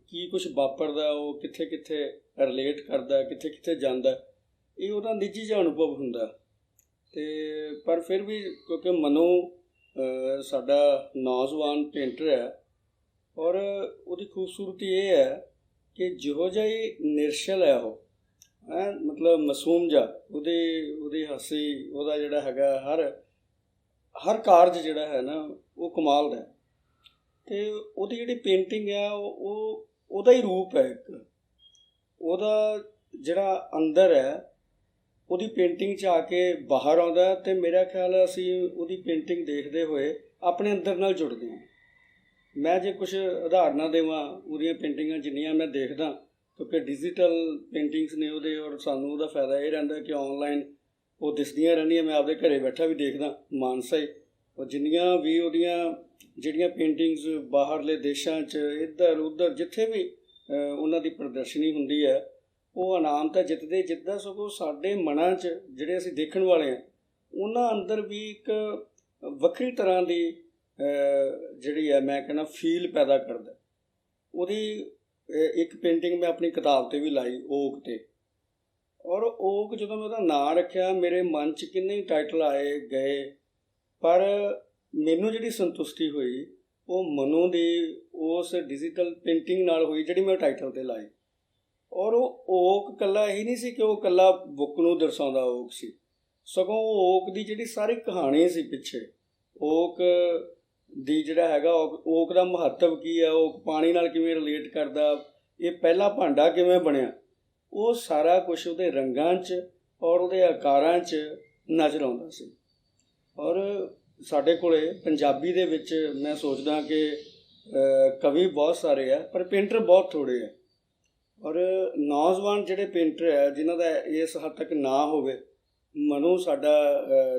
ਕੀ ਕੁਛ ਵਾਪਰਦਾ, ਉਹ ਕਿੱਥੇ ਕਿੱਥੇ ਰਿਲੇਟ ਕਰਦਾ, ਕਿੱਥੇ ਕਿੱਥੇ ਜਾਂਦਾ, ਇਹ ਉਹਦਾ ਨਿੱਜੀ ਜਿਹਾ ਅਨੁਭਵ ਹੁੰਦਾ। ਅਤੇ ਪਰ ਫਿਰ ਵੀ ਕਿਉਂਕਿ ਮਨੋਂ ਸਾਡਾ ਨੌਜਵਾਨ ਪੇਂਟਰ ਹੈ ਔਰ ਉਹਦੀ ਖੂਬਸੂਰਤੀ ਇਹ ਹੈ ਕਿ ਜਿਹੋ ਜਿਹਾ ਹੀ ਨਿਰਸ਼ਲ ਹੈ ਉਹ ਮਤਲਬ ਮਾਸੂਮ ਜਿਹਾ, ਉਹਦੀ ਹਾਸੀ, ਉਹਦਾ ਜਿਹੜਾ ਹੈਗਾ ਹਰ ਕਾਰਜ ਜਿਹੜਾ ਹੈ ਨਾ ਉਹ ਕਮਾਲ ਦਾ। ਅਤੇ ਉਹਦੀ ਜਿਹੜੀ ਪੇਂਟਿੰਗ ਹੈ ਉਹਦਾ ਹੀ ਰੂਪ ਹੈ ਇੱਕ, ਉਹਦਾ ਜਿਹੜਾ ਅੰਦਰ ਹੈ ਉਹਦੀ ਪੇਂਟਿੰਗ 'ਚ ਆ ਕੇ ਬਾਹਰ ਆਉਂਦਾ। ਅਤੇ ਮੇਰਾ ਖਿਆਲ ਅਸੀਂ ਉਹਦੀ ਪੇਂਟਿੰਗ ਦੇਖਦੇ ਹੋਏ ਆਪਣੇ ਅੰਦਰ ਨਾਲ ਜੁੜਦੇ ਹਾਂ। ਮੈਂ ਜੇ ਕੁਛ ਉਦਾਹਰਨਾਂ ਦੇਵਾਂ ਉਹਦੀਆਂ ਪੇਂਟਿੰਗਾਂ ਜਿੰਨੀਆਂ ਮੈਂ ਦੇਖਦਾ, ਕਿਉਂਕਿ ਡਿਜੀਟਲ ਪੇਂਟਿੰਗਸ ਨੇ ਉਹਦੇ, ਔਰ ਸਾਨੂੰ ਉਹਦਾ ਫਾਇਦਾ ਇਹ ਰਹਿੰਦਾ ਕਿ ਔਨਲਾਈਨ ਉਹ ਦਿਸਦੀਆਂ ਰਹਿੰਦੀਆਂ, ਮੈਂ ਆਪਦੇ ਘਰੇ ਬੈਠਾ ਵੀ ਦੇਖਦਾ ਮਾਨਸਾ ਹੀ। ਔਰ ਜਿੰਨੀਆਂ ਵੀ ਉਹਦੀਆਂ ਜਿਹੜੀਆਂ ਪੇਂਟਿੰਗਸ ਬਾਹਰਲੇ ਦੇਸ਼ਾਂ 'ਚ ਇੱਧਰ ਉੱਧਰ ਜਿੱਥੇ ਵੀ ਉਹਨਾਂ ਦੀ ਪ੍ਰਦਰਸ਼ਨੀ ਹੁੰਦੀ ਹੈ, ਉਹ ਇਨਾਮ ਤਾਂ ਜਿੱਤਦਾ, ਸਗੋਂ ਸਾਡੇ ਮਨਾਂ 'ਚ ਜਿਹੜੇ ਅਸੀਂ ਦੇਖਣ ਵਾਲੇ ਹਾਂ ਉਹਨਾਂ ਅੰਦਰ ਵੀ ਇੱਕ ਵੱਖਰੀ ਤਰ੍ਹਾਂ ਦੀ ਜਿਹੜੀ ਹੈ ਮੈਂ ਕਹਿੰਦਾ ਫੀਲ ਪੈਦਾ ਕਰਦਾ। ਉਹਦੀ ਇੱਕ ਪੇਂਟਿੰਗ ਮੈਂ ਆਪਣੀ ਕਿਤਾਬ 'ਤੇ ਵੀ ਲਾਈ, ਓਕ 'ਤੇ, ਔਰ ਓਕ ਜਦੋਂ ਮੈਂ ਉਹਦਾ ਨਾਂ ਰੱਖਿਆ ਮੇਰੇ ਮਨ 'ਚ ਕਿੰਨੇ ਟਾਈਟਲ ਆਏ ਗਏ, ਪਰ ਮੈਨੂੰ ਜਿਹੜੀ ਸੰਤੁਸ਼ਟੀ ਹੋਈ ਉਹ ਮਨੋਂ ਦੀ ਉਸ ਡਿਜੀਟਲ ਪੇਂਟਿੰਗ ਨਾਲ ਹੋਈ ਜਿਹੜੀ ਮੈਂ ਟਾਈਟਲ 'ਤੇ ਲਾਈ। ਔਰ ਉਹ ਓਕ ਇਕੱਲਾ ਹੀ ਨਹੀਂ ਸੀ ਕਿ ਉਹ ਇਕੱਲਾ ਬੁੱਕ ਨੂੰ ਦਰਸਾਉਂਦਾ ਓਕ ਸੀ, ਸਗੋਂ ਉਹ ਓਕ ਦੀ ਜਿਹੜੀ ਸਾਰੀ ਕਹਾਣੀ ਸੀ ਪਿੱਛੇ, ਓਕ ਦੀ ਜਿਹੜਾ ਹੈਗਾ ਓਕ ਦਾ ਮਹੱਤਵ ਕੀ ਹੈ, ਓਕ ਪਾਣੀ ਨਾਲ ਕਿਵੇਂ ਰਿਲੇਟ ਕਰਦਾ, ਇਹ ਪਹਿਲਾ ਭਾਂਡਾ ਕਿਵੇਂ ਬਣਿਆ, ਉਹ ਸਾਰਾ ਕੁਛ ਉਹਦੇ ਰੰਗਾਂ 'ਚ ਔਰ ਉਹਦੇ ਆਕਾਰਾਂ 'ਚ ਨਜ਼ਰ ਆਉਂਦਾ ਸੀ। ਔਰ ਸਾਡੇ ਕੋਲੇ ਪੰਜਾਬੀ ਦੇ ਵਿੱਚ ਮੈਂ ਸੋਚਦਾ ਕਿ ਕਵੀ ਬਹੁਤ ਸਾਰੇ ਆ ਪਰ ਪੇਂਟਰ ਬਹੁਤ ਥੋੜ੍ਹੇ ਆ। ਔਰ ਨੌਜਵਾਨ ਜਿਹੜੇ ਪੇਂਟਰ ਹੈ ਜਿਨ੍ਹਾਂ ਦਾ ਇਸ ਹੱਦ ਤੱਕ ਨਾਂ ਹੋਵੇ, ਮਨੂ ਸਾਡਾ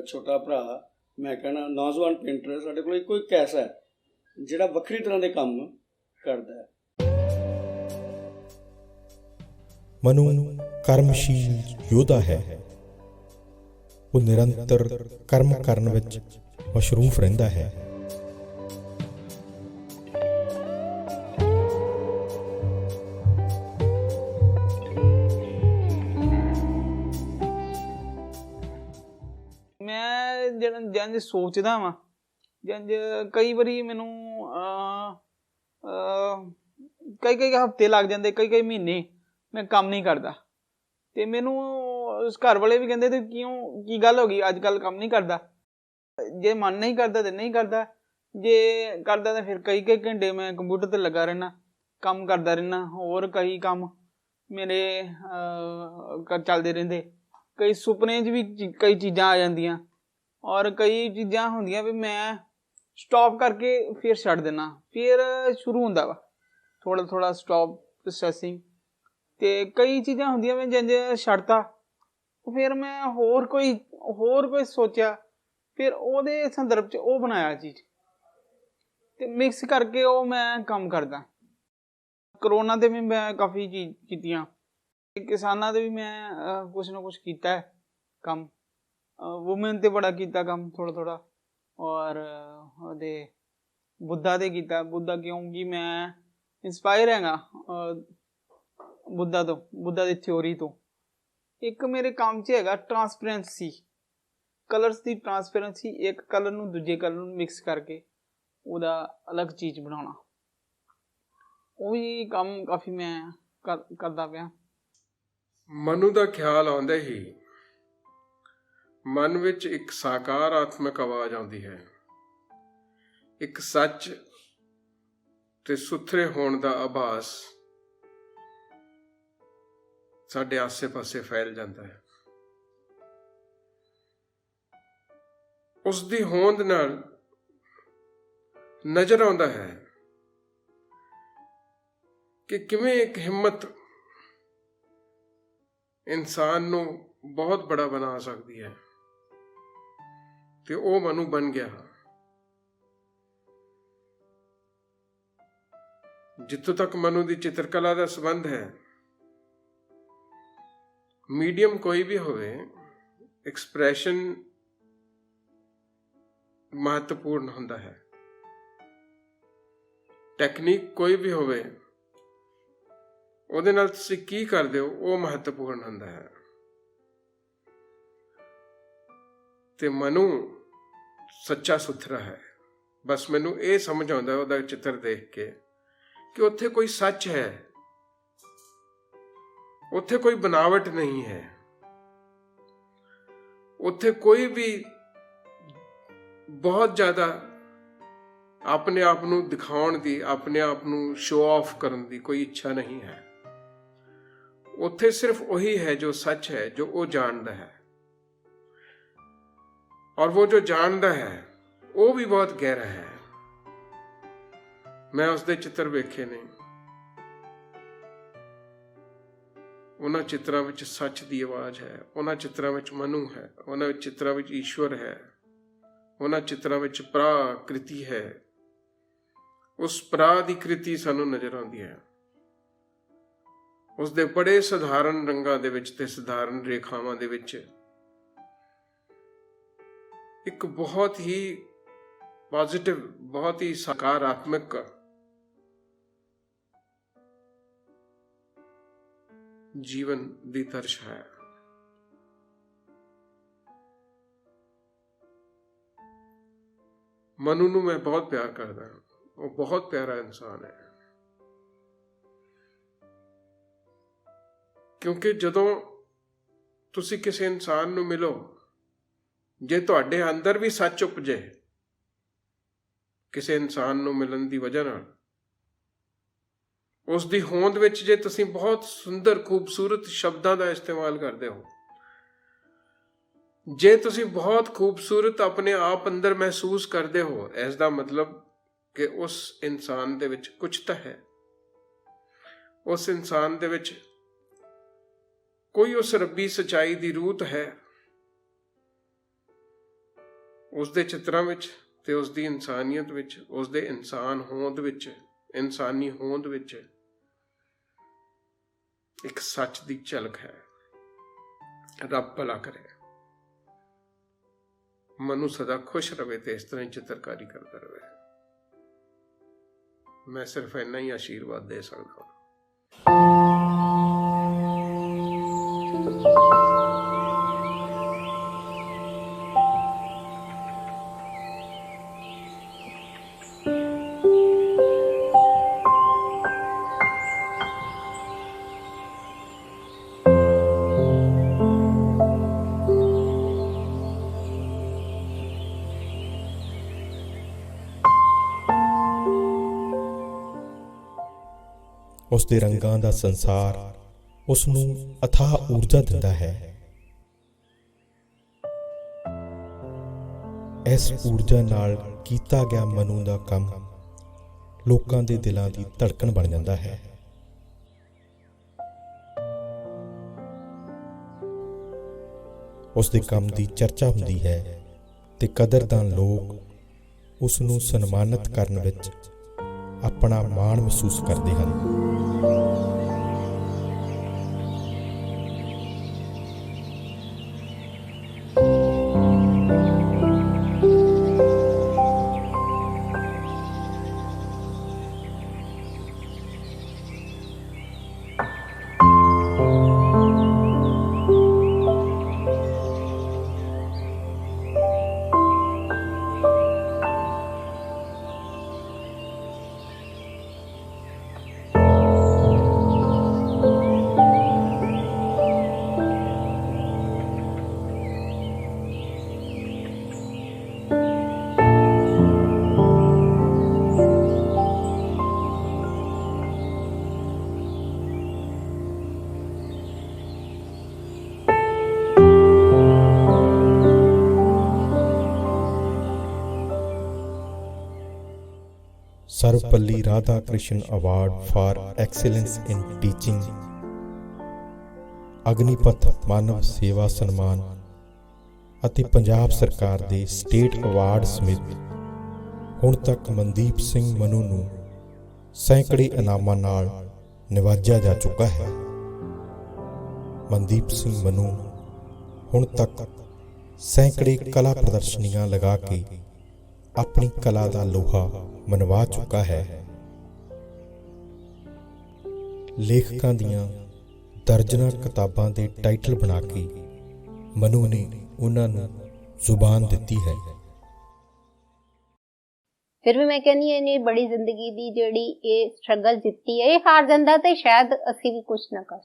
ਛੋਟਾ ਭਰਾ, ਮੈਂ ਕਹਿਣਾ ਨੌਜਵਾਨ ਪੇਂਟਰ ਸਾਡੇ ਕੋਲ ਇੱਕੋ ਇੱਕ ਐਸਾ ਹੈ ਜਿਹੜਾ ਵੱਖਰੀ ਤਰ੍ਹਾਂ ਦੇ ਕੰਮ ਕਰਦਾ ਹੈ। ਮਨੂ ਕਰਮਸ਼ੀਲ ਯੋਧਾ ਹੈ। ਉਹ ਨਿਰੰਤਰ ਕਰਮ ਕਰਨ ਵਿੱਚ ਮਸ਼ਰੂਫ ਰਹਿੰਦਾ ਹੈ। ਮੈਂ ਜੰਝ ਸੋਚਦਾ ਵਾਂ, ਜੰਝ ਕਈ ਵਾਰੀ ਮੈਨੂੰ ਕਈ ਹਫ਼ਤੇ ਲੱਗ ਜਾਂਦੇ, ਕਈ ਮਹੀਨੇ ਮੈਂ ਕੰਮ ਨਹੀਂ ਕਰਦਾ। ਅਤੇ ਮੈਨੂੰ ਉਸ ਘਰ ਵਾਲੇ ਵੀ ਕਹਿੰਦੇ ਤੇ ਕੀ ਗੱਲ ਹੋ ਗਈ ਅੱਜ ਕੱਲ੍ਹ ਕੰਮ ਨਹੀਂ ਕਰਦਾ। ਜੇ ਮਨ ਨਹੀਂ ਕਰਦਾ ਤਾਂ ਨਹੀਂ ਕਰਦਾ, ਜੇ ਕਰਦਾ ਤਾਂ ਫਿਰ ਕਈ ਘੰਟੇ ਮੈਂ ਕੰਪਿਊਟਰ 'ਤੇ ਲੱਗਾ ਰਹਿਣਾ, ਕੰਮ ਕਰਦਾ ਰਹਿਣਾ। ਹੋਰ ਕਈ ਕੰਮ ਮੇਰੇ ਚੱਲਦੇ ਰਹਿੰਦੇ, ਕਈ ਸੁਪਨੇ 'ਚ ਵੀ ਕਈ ਚੀਜ਼ਾਂ ਆ ਜਾਂਦੀਆਂ, ਔਰ ਕਈ ਚੀਜ਼ਾਂ ਹੁੰਦੀਆਂ ਵੀ ਮੈਂ ਸਟੋਪ ਕਰਕੇ ਫਿਰ ਛੱਡ ਦੇਣਾ, ਫਿਰ ਸ਼ੁਰੂ ਹੁੰਦਾ ਵਾ ਥੋੜ੍ਹਾ ਸਟੋਪ ਪ੍ਰੋਸੈਸਿੰਗ, ਤੇ ਕਈ ਚੀਜ਼ਾਂ ਹੁੰਦੀਆਂ ਮੈਂ ਜਿੰਜ ਛੱਡਤਾ, ਫਿਰ ਮੈਂ ਹੋਰ ਕੋਈ ਸੋਚਿਆ, ਫਿਰ ਉਹਦੇ ਸੰਦਰਭ 'ਚ ਉਹ ਬਣਾਇਆ ਚੀਜ਼ ਤੇ ਮਿਕਸ ਕਰਕੇ ਉਹ ਮੈਂ ਕੰਮ ਕਰਦਾ। ਕਰੋਨਾ ਤੇ ਵੀ ਮੈਂ ਕਾਫੀ ਚੀਜ਼ ਕੀਤੀਆਂ, ਕਿਸਾਨਾਂ ਦੇ ਵੀ ਮੈਂ ਕੁਛ ਨਾ ਕੁਛ ਕੀਤਾ ਹੈ ਕੰਮ, ਵੂਮਨ ਤੇ ਬੜਾ ਕੀਤਾ ਕੰਮ ਥੋੜਾ ਔਰ ਉਹਦੇ ਬੁੱਧਾ ਤੇ ਕੀਤਾ। ਬੁੱਧਾ ਕਿਉਂਕਿ ਮੈਂ ਇੰਸਪਾਇਰ ਹੈਗਾ ਬੁੱਧਾ ਤੋਂ, ਬੁੱਧਾ ਦੀ ਥਿਓਰੀ ਤੋਂ। ਇੱਕ ਮੇਰੇ ਕੰਮ 'ਚ ਹੈਗਾ ਟਰਾਂਸਪੇਰੈਂਸੀ, ਕਲਰਸ ਦੀ ਟਰਾਂਸਪੇਰੈਂਸੀ, ਇੱਕ ਕਲਰ ਨੂੰ ਦੂਜੇ ਕਲਰ ਨੂੰ ਮਿਕਸ ਕਰਕੇ ਉਹਦਾ ਅਲੱਗ ਚੀਜ਼ ਬਣਾਉਣਾ, ਉਹ ਵੀ ਕੰਮ ਕਾਫੀ ਮੈਂ ਕਰਦਾ ਪਿਆ। ਮਨੂ ਦਾ ਖਿਆਲ ਆਉਂਦੇ ਹੀ ਮਨ ਵਿੱਚ ਇੱਕ ਸਕਾਰਾਤਮਕ ਆਵਾਜ਼ ਆਉਂਦੀ ਹੈ, ਇੱਕ ਸੱਚ ਤੇ ਸੁਥਰੇ ਹੋਣ ਦਾ ਆਭਾਸ ਸਾਡੇ ਆਸੇ-ਪਾਸੇ ਫੈਲ ਜਾਂਦਾ ਹੈ। ਉਸ ਦੀ ਹੋਂਦ ਨਾਲ ਨਜ਼ਰ ਆਉਂਦਾ ਹੈ ਕਿ ਕਿਵੇਂ ਇੱਕ ਹਿੰਮਤ ਇਨਸਾਨ ਨੂੰ ਬਹੁਤ ਬੜਾ ਬਣਾ ਸਕਦੀ ਹੈ, ਤੇ ਉਹ ਮਨੂ ਬਣ ਗਿਆ। ਜਿੱਥੋਂ ਤੱਕ ਮਨੂ ਦੀ ਚਿੱਤਰਕਲਾ ਦਾ ਸੰਬੰਧ ਹੈ, ਮੀਡੀਅਮ ਕੋਈ ਵੀ ਹੋਵੇ, ਐਕਸਪ੍ਰੈਸ਼ਨ ਮਹੱਤਵਪੂਰਨ ਹੁੰਦਾ ਹੈ। ਟੈਕਨੀਕ ਕੋਈ ਵੀ ਹੋਵੇ, ਉਹਦੇ ਨਾਲ ਤੁਸੀਂ ਕੀ ਕਰਦੇ ਹੋ ਉਹ ਮਹੱਤਵਪੂਰਨ ਹੁੰਦਾ ਹੈ। ਤੇ ਮਨੂ ਸੱਚਾ ਸੁਥਰਾ ਹੈ। ਬਸ ਮੈਨੂੰ ਇਹ ਸਮਝ ਆਉਂਦਾ ਉਹਦਾ ਚਿੱਤਰ ਦੇਖ ਕੇ ਕਿ ਉੱਥੇ ਕੋਈ ਸੱਚ ਹੈ, ਉੱਥੇ ਕੋਈ ਬਣਾਵਟ ਨਹੀਂ ਹੈ, ਉੱਥੇ ਕੋਈ ਵੀ ਬਹੁਤ ਜ਼ਿਆਦਾ ਆਪਣੇ ਆਪ ਨੂੰ ਦਿਖਾਉਣ ਦੀ, ਆਪਣੇ ਆਪ ਨੂੰ ਸ਼ੋਅ ਆਫ ਕਰਨ ਦੀ ਕੋਈ ਇੱਛਾ ਨਹੀਂ ਹੈ। ਉੱਥੇ ਸਿਰਫ ਉਹੀ ਹੈ ਜੋ ਸੱਚ ਹੈ, ਜੋ ਉਹ ਜਾਣਦਾ ਹੈ, ਔਰ ਉਹ ਜੋ ਜਾਣਦਾ ਹੈ ਉਹ ਵੀ ਬਹੁਤ ਗਹਿਰਾ ਹੈ। ਮੈਂ ਉਸਦੇ ਚਿੱਤਰ ਵੇਖੇ ਨੇ, ਉਹਨਾਂ ਚਿੱਤਰਾਂ ਵਿੱਚ ਸੱਚ ਦੀ ਆਵਾਜ਼ ਹੈ, ਉਹਨਾਂ ਚਿੱਤਰਾਂ ਵਿੱਚ ਮਨੂ ਹੈ, ਉਹਨਾਂ ਚਿੱਤਰਾਂ ਵਿੱਚ ਈਸ਼ਵਰ ਹੈ, ਉਹਨਾਂ ਚਿੱਤਰਾਂ ਵਿੱਚ ਪ੍ਰਾਕ੍ਰਿਤੀ ਹੈ। ਉਸ ਪ੍ਰਾ ਦੀ ਕ੍ਰਿਤੀ ਸਾਨੂੰ ਨਜ਼ਰ ਆਉਂਦੀ ਹੈ, ਉਸਦੇ ਬੜੇ ਸਧਾਰਨ ਰੰਗਾਂ ਦੇ ਵਿੱਚ ਤੇ ਸਧਾਰਨ ਰੇਖਾਵਾਂ ਦੇ ਵਿੱਚ ਇੱਕ ਬਹੁਤ ਹੀ ਪੋਜ਼ਿਟਿਵ, ਬਹੁਤ ਹੀ ਸਕਾਰਾਤਮਕ ਜੀਵਨ ਦੀ ਤਰਸ਼ ਹੈ। ਮਨੂ ਨੂੰ ਮੈਂ ਬਹੁਤ ਪਿਆਰ ਕਰਦਾ ਹਾਂ, ਉਹ ਬਹੁਤ ਪਿਆਰਾ ਇਨਸਾਨ ਹੈ। ਕਿਉਂਕਿ ਜਦੋਂ ਤੁਸੀਂ ਕਿਸੇ ਇਨਸਾਨ ਨੂੰ ਮਿਲੋ, ਜੇ ਤੁਹਾਡੇ ਅੰਦਰ ਵੀ ਸੱਚ ਉਪਜੇ ਕਿਸੇ ਇਨਸਾਨ ਨੂੰ ਮਿਲਣ ਦੀ ਵਜ੍ਹਾ ਨਾਲ, ਉਸ ਦੀ ਹੋਂਦ ਵਿੱਚ ਜੇ ਤੁਸੀਂ ਬਹੁਤ ਸੁੰਦਰ ਖੂਬਸੂਰਤ ਸ਼ਬਦਾਂ ਦਾ ਇਸਤੇਮਾਲ ਕਰਦੇ ਹੋ, ਜੇ ਤੁਸੀਂ ਬਹੁਤ ਖੂਬਸੂਰਤ ਆਪਣੇ ਆਪ ਅੰਦਰ ਮਹਿਸੂਸ ਕਰਦੇ ਹੋ, ਇਸ ਦਾ ਮਤਲਬ ਕਿ ਉਸ ਇਨਸਾਨ ਦੇ ਵਿੱਚ ਕੁਝ ਤਾਂ ਹੈ। ਉਸ ਇਨਸਾਨ ਦੇ ਵਿੱਚ ਕੋਈ ਉਸ ਰੱਬੀ ਸੱਚਾਈ ਦੀ ਰੂਤ ਹੈ। ਉਸ ਦੇ ਚਿੱਤਰਾਂ ਵਿੱਚ ਤੇ ਉਸ ਦੀ ਇਨਸਾਨੀਅਤ ਵਿੱਚ, ਉਸ ਦੇ ਇਨਸਾਨ ਹੋਂਦ ਵਿੱਚ, ਇਨਸਾਨੀ ਹੋਂਦ ਵਿੱਚ ਇੱਕ ਸੱਚ ਦੀ ਝਲਕ ਹੈ। ਰੱਬ ਭਲਾ ਕਰੇ, ਮਨੂ ਸਦਾ ਖੁਸ਼ ਰਵੇ ਤੇ ਇਸ ਤਰ੍ਹਾਂ ਹੀ ਚਿੱਤਰਕਾਰੀ ਕਰਦਾ ਰਵੇ। ਮੈਂ ਸਿਰਫ ਇੰਨਾ ਹੀ ਆਸ਼ੀਰਵਾਦ ਦੇ ਸਕਦਾ ਹਾਂ। ਉਸ ਦੇ ਰੰਗਾਂ ਦਾ ਸੰਸਾਰ ਉਸ ਨੂੰ ਅਥਾਹ ਊਰਜਾ ਦਿੰਦਾ ਹੈ। ਇਸ ਊਰਜਾ ਨਾਲ ਕੀਤਾ ਗਿਆ ਮਨੂ ਦਾ ਕੰਮ ਲੋਕਾਂ ਦੇ ਦਿਲਾਂ ਦੀ ਧੜਕਣ ਬਣ ਜਾਂਦਾ ਹੈ। ਉਸ ਦੇ ਕੰਮ ਦੀ ਚਰਚਾ ਹੁੰਦੀ ਹੈ ਤੇ ਕਦਰਦਾਨ ਲੋਕ ਉਸ ਨੂੰ ਸਨਮਾਨਿਤ ਕਰਨ ਵਿੱਚ ਆਪਣਾ ਮਾਣ ਮਹਿਸੂਸ ਕਰਦੇ ਹਨ। Sarvepalli Radhakrishnan award for excellence in teaching, Agnipath ਮਾਨਵ ਸੇਵਾ ਸਨਮਾਨ ਅਤੇ ਪੰਜਾਬ ਸਰਕਾਰ ਦੇ ਸਟੇਟ ਅਵਾਰਡ ਸਮੇਤ ਹੁਣ ਤੱਕ ਮਨਦੀਪ ਸਿੰਘ ਮਨੂ ਨੂੰ ਸੈਂਕੜੇ ਇਨਾਮਾਂ ਨਾਲ ਨਿਵਾਜਿਆ ਜਾ ਚੁੱਕਾ ਹੈ। ਮਨਦੀਪ ਸਿੰਘ ਮਨੂ ਹੁਣ ਤੱਕ ਸੈਂਕੜੇ ਕਲਾ ਪ੍ਰਦਰਸ਼ਨੀਆਂ ਲਗਾ ਕੇ ਆਪਣੀ ਕਲਾ ਦਾ ਲੋਹਾ ਮਨਵਾ ਚੁੱਕਾ ਹੈ। ਲੇਖਕਾਂ ਦੀਆਂ ਦਰਜਨਾਂ ਕਿਤਾਬਾਂ ਦੇ ਟਾਈਟਲ ਬਣਾ ਕੇ ਮਨੂ ਨੇ ਉਹਨਾਂ ਨੂੰ ਜ਼ੁਬਾਨ ਦਿੱਤੀ ਹੈ। ਫਿਰ ਵੀ ਮੈਂ ਕਹਿੰਦੀ ਹਾਂ ਇਹਨੇ ਬੜੀ ਜ਼ਿੰਦਗੀ ਦੀ ਜਿਹੜੀ ਇਹ ਸਟਰਗਲ ਜਿੱਤੀ ਹੈ, ਇਹ ਹਾਰ ਜਾਂਦਾ ਤੇ ਸ਼ਾਇਦ ਅਸੀਂ ਵੀ ਕੁਝ ਨਾ ਕਰ।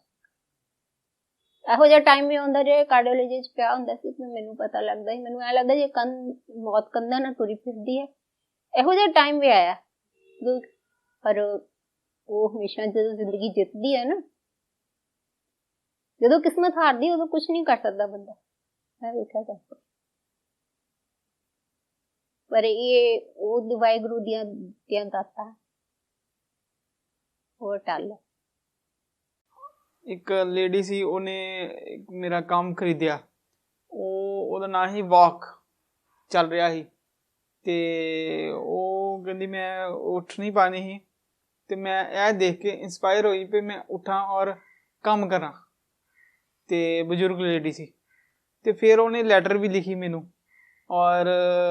ਇਹੋ ਜਿਹਾ ਟਾਈਮ ਵੀ ਆਉਂਦਾ ਜੇ ਕਾਰਡੀਓਲੋਜੀ 'ਚ ਪਿਆ ਹੁੰਦਾ ਸੀ, ਮੈਨੂੰ ਪਤਾ ਲੱਗਦਾ ਸੀ, ਮੈਨੂੰ ਐਂ ਲੱਗਦਾ ਜੇ ਮੌਤ ਕੰਧਾਂ ਨਾਲ ਤੁਰੀ ਫਿਰਦੀ ਹੈ। ਇਹੋ ਜਿਹਾ ਟਾਈਮ ਵੀ ਆਇਆ, ਪਰ ਉਹ ਹਮੇਸ਼ਾ ਜਦੋਂ ਜ਼ਿੰਦਗੀ ਜਿੱਤਦੀ ਹੈ ਨਾ, ਜਦੋਂ ਕਿਸਮਤ ਹਾਰਦੀ ਉਦੋਂ ਕੁਝ ਨਹੀਂ ਕਰ ਸਕਦਾ ਬੰਦਾ, ਮੈਂ ਵੇਖਿਆ ਤਾਂ। ਪਰ ਇਹ ਉਹ ਵਾਹਿਗੁਰੂ ਦੀਆਂ ਦਾਤਾਂ ਹੋਰ ਟੱਲ। ਇੱਕ ਲੇਡੀ ਸੀ, ਉਹਨੇ ਮੇਰਾ ਕੰਮ ਖਰੀਦਿਆ, ਉਹਦਾ ਨਾਂ ਹੀ ਵਾਕ ਚੱਲ ਰਿਹਾ ਸੀ, ਤੇ ਉਹ ਕਹਿੰਦੀ ਮੈਂ ਉੱਠ ਨਹੀਂ ਪਾਣੀ ਸੀ, ਤੇ ਮੈਂ ਇਹ ਦੇਖ ਕੇ ਇੰਸਪਾਇਰ ਹੋਈ ਵੀ ਮੈਂ ਉੱਠਾਂ ਔਰ ਕੰਮ ਕਰਾਂ। ਤੇ ਬਜ਼ੁਰਗ ਲੇਡੀ ਸੀ, ਤੇ ਫਿਰ ਉਹਨੇ ਲੈਟਰ ਵੀ ਲਿਖੀ ਮੈਨੂੰ, ਔਰ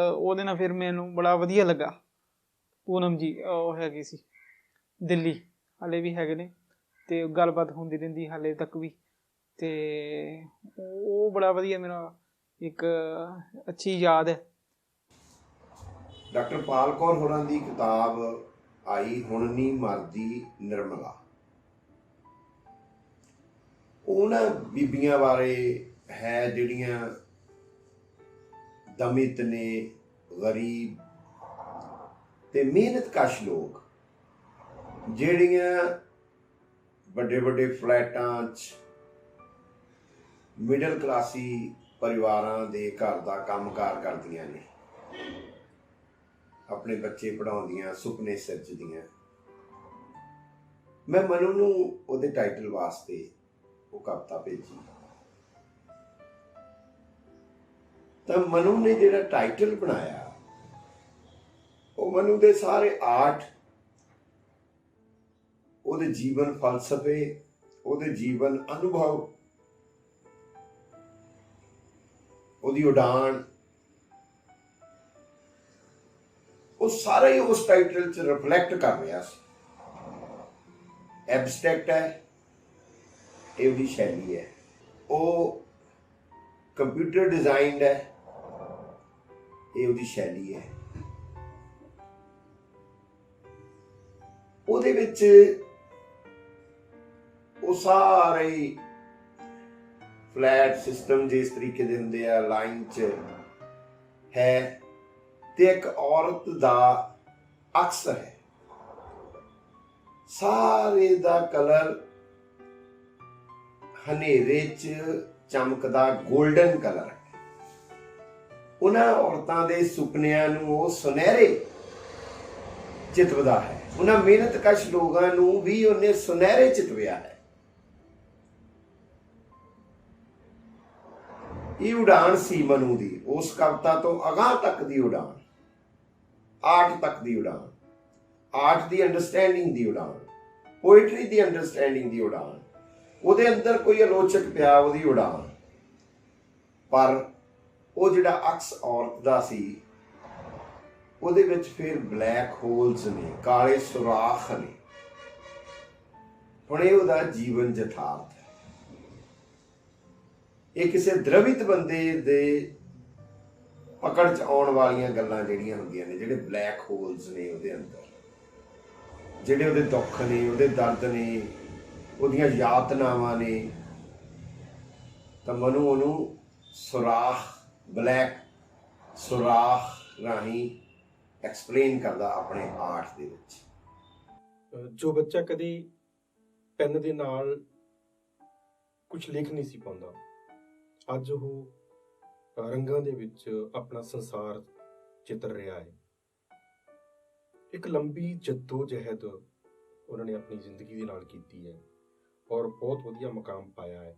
ਉਹਦੇ ਨਾਲ ਫਿਰ ਮੈਨੂੰ ਬੜਾ ਵਧੀਆ ਲੱਗਾ। ਪੂਨਮ ਜੀ ਉਹ ਹੈਗੀ ਸੀ ਦਿੱਲੀ, ਹਾਲੇ ਵੀ ਹੈਗੇ ਨੇ, ਤੇ ਗੱਲਬਾਤ ਹੁੰਦੀ ਰਹਿੰਦੀ ਹਾਲੇ ਤੱਕ ਵੀ, ਤੇ ਉਹ ਬੜਾ ਵਧੀਆ ਮੇਰਾ ਇੱਕ ਅੱਛੀ ਯਾਦ ਹੈ। ਡਾਕਟਰ ਪਾਲ ਕੌਰ ਹੋਰਾਂ ਦੀ ਕਿਤਾਬ ਆਈ ਹੁਣ ਨਹੀਂ ਮਰਦੀ ਨਿਰਮਲਾ। ਉਹਨਾਂ ਬੀਬੀਆਂ ਬਾਰੇ ਹੈ ਜਿਹੜੀਆਂ ਦਮਿਤ ਨੇ, ਗਰੀਬ ਤੇ ਮਿਹਨਤਕਸ਼ ਲੋਕ, ਜਿਹੜੀਆਂ ਵੱਡੇ ਵੱਡੇ ਫਲੈਟਾਂ 'ਚ ਮਿਡਲ ਕਲਾਸੀ ਪਰਿਵਾਰਾਂ ਦੇ ਘਰ ਦਾ ਕੰਮਕਾਰ ਕਰਦੀਆਂ ਨੇ, ਆਪਣੇ ਬੱਚੇ ਪੜ੍ਹਾਉਂਦੀਆਂ, ਸੁਪਨੇ ਸਿਰਜਦੀਆਂ। ਮੈਂ ਮਨੂ ਨੂੰ ਉਹਦੇ ਟਾਈਟਲ ਵਾਸਤੇ ਉਹ ਕਵਿਤਾ ਭੇਜੀ, ਤਾਂ ਮਨੂ ਨੇ ਜਿਹੜਾ ਟਾਈਟਲ ਬਣਾਇਆ, ਉਹ ਮਨੂ ਦੇ ਸਾਰੇ ਆਰਟ, ਉਹਦੇ ਜੀਵਨ ਫਲਸਫੇ, ਉਹਦੇ ਜੀਵਨ ਅਨੁਭਵ, ਉਹਦੀ ਉਡਾਨ, ਉਹ ਸਾਰਾ ਹੀ ਉਸ ਟਾਈਟਲ 'ਚ ਰਿਫਲੈਕਟ ਕਰ ਰਿਹਾ ਸੀ। ਐਬਸਟ੍ਰੈਕਟ ਹੈ, ਇਹ ਉਹਦੀ ਸ਼ੈਲੀ ਹੈ। ਉਹ ਕੰਪਿਊਟਰ ਡਿਜ਼ਾਈਨਡ ਹੈ, ਇਹ ਉਹਦੀ ਸ਼ੈਲੀ ਹੈ। ਉਹਦੇ ਵਿੱਚ ਉਹ ਸਾਰੇ ਫਲੈਟ ਸਿਸਟਮ ਜਿਸ ਤਰੀਕੇ ਦੇ ਹੁੰਦੇ ਆ, ਲਾਈਨ 'ਚ ਹੈ, ਤੇ ਇੱਕ ਔਰਤ ਦਾ ਅਕਸ ਹੈ। ਸਾਰੇ ਦਾ ਕਲਰ ਹਨੇਰੇ 'ਚ ਚਮਕਦਾ ਗੋਲਡਨ ਕਲਰ ਹੈ। ਉਹਨਾਂ ਔਰਤਾਂ ਦੇ ਸੁਪਨਿਆਂ ਨੂੰ ਉਹ ਸੁਨਹਿਰੇ ਚਿਤਵਦਾ ਹੈ। ਉਹਨਾਂ ਮਿਹਨਤਕਸ਼ ਲੋਕਾਂ ਨੂੰ ਵੀ ਉਹਨੇ ਸੁਨਹਿਰੇ ਚਿਤਵਿਆ ਹੈ। ਇਹ ਉਡਾਨ ਸੀ ਮਨੂ ਦੀ, ਉਸ ਕਵਿਤਾ ਤੋਂ ਅਗਾਂਹ ਤੱਕ ਦੀ ਉਡਾਨ, ਆਰਟ ਤੱਕ ਦੀ ਉਡਾਨ, ਆਰਟ ਦੀ ਅੰਡਰਸਟੈਂਡਿੰਗ ਦੀ ਉਡਾਨ, ਪੋਇਟਰੀ ਦੀ ਅੰਡਰਸਟੈਂਡਿੰਗ ਦੀ ਉਡਾਨ, ਉਹਦੇ ਅੰਦਰ ਕੋਈ ਆਲੋਚਕ ਪਿਆ ਉਹਦੀ ਉਡਾਨ। ਪਰ ਉਹ ਜਿਹੜਾ ਅਕਸ ਔਰਤ ਦਾ ਸੀ ਉਹਦੇ ਵਿੱਚ ਫਿਰ ਬਲੈਕ ਹੋਲਸ ਨੇ, ਕਾਲੇ ਸੁਰਾਖ ਨੇ। ਹੁਣ ਇਹ ਉਹਦਾ ਜੀਵਨ ਯਥਾਰਥ ਹੈ। ਇਹ ਕਿਸੇ ਦ੍ਰਵਿਤ ਬੰਦੇ ਦੇ ਪਕੜ 'ਚ ਆਉਣ ਵਾਲੀਆਂ ਗੱਲਾਂ ਜਿਹੜੀਆਂ ਹੁੰਦੀਆਂ ਨੇ, ਜਿਹੜੇ ਬਲੈਕ ਹੋਲਸ ਨੇ ਉਹਦੇ ਅੰਦਰ, ਜਿਹੜੇ ਉਹਦੇ ਦੁੱਖ ਨੇ, ਉਹਦੇ ਦਰਦ ਨੇ, ਉਹਦੀਆਂ ਯਾਤਨਾਵਾਂ ਨੇ, ਤਾਂ ਮਨੂ ਉਹਨੂੰ ਸੁਰਾਖ, ਬਲੈਕ ਸੁਰਾਖ ਰਾਹੀਂ ਐਕਸਪਲੇਨ ਕਰਦਾ ਆਪਣੇ ਆਰਟ ਦੇ ਵਿੱਚ। ਜੋ ਬੱਚਾ ਕਦੀ ਪੈਨ ਦੇ ਨਾਲ ਕੁਝ ਲਿਖ ਨਹੀਂ ਸੀ ਪਾਉਂਦਾ, ਅੱਜ ਉਹ ਰੰਗਾਂ ਦੇ ਵਿੱਚ ਆਪਣਾ ਸੰਸਾਰ ਚਿੱਤਰ ਰਿਹਾ ਹੈ। ਇੱਕ ਲੰਬੀ ਜਹਿਦ ਉਹਨਾਂ ਨੇ ਆਪਣੀ ਜ਼ਿੰਦਗੀ ਦੇ ਨਾਲ ਕੀਤੀ ਹੈ ਔਰ ਬਹੁਤ ਵਧੀਆ ਮੁਕਾਮ ਪਾਇਆ ਹੈ।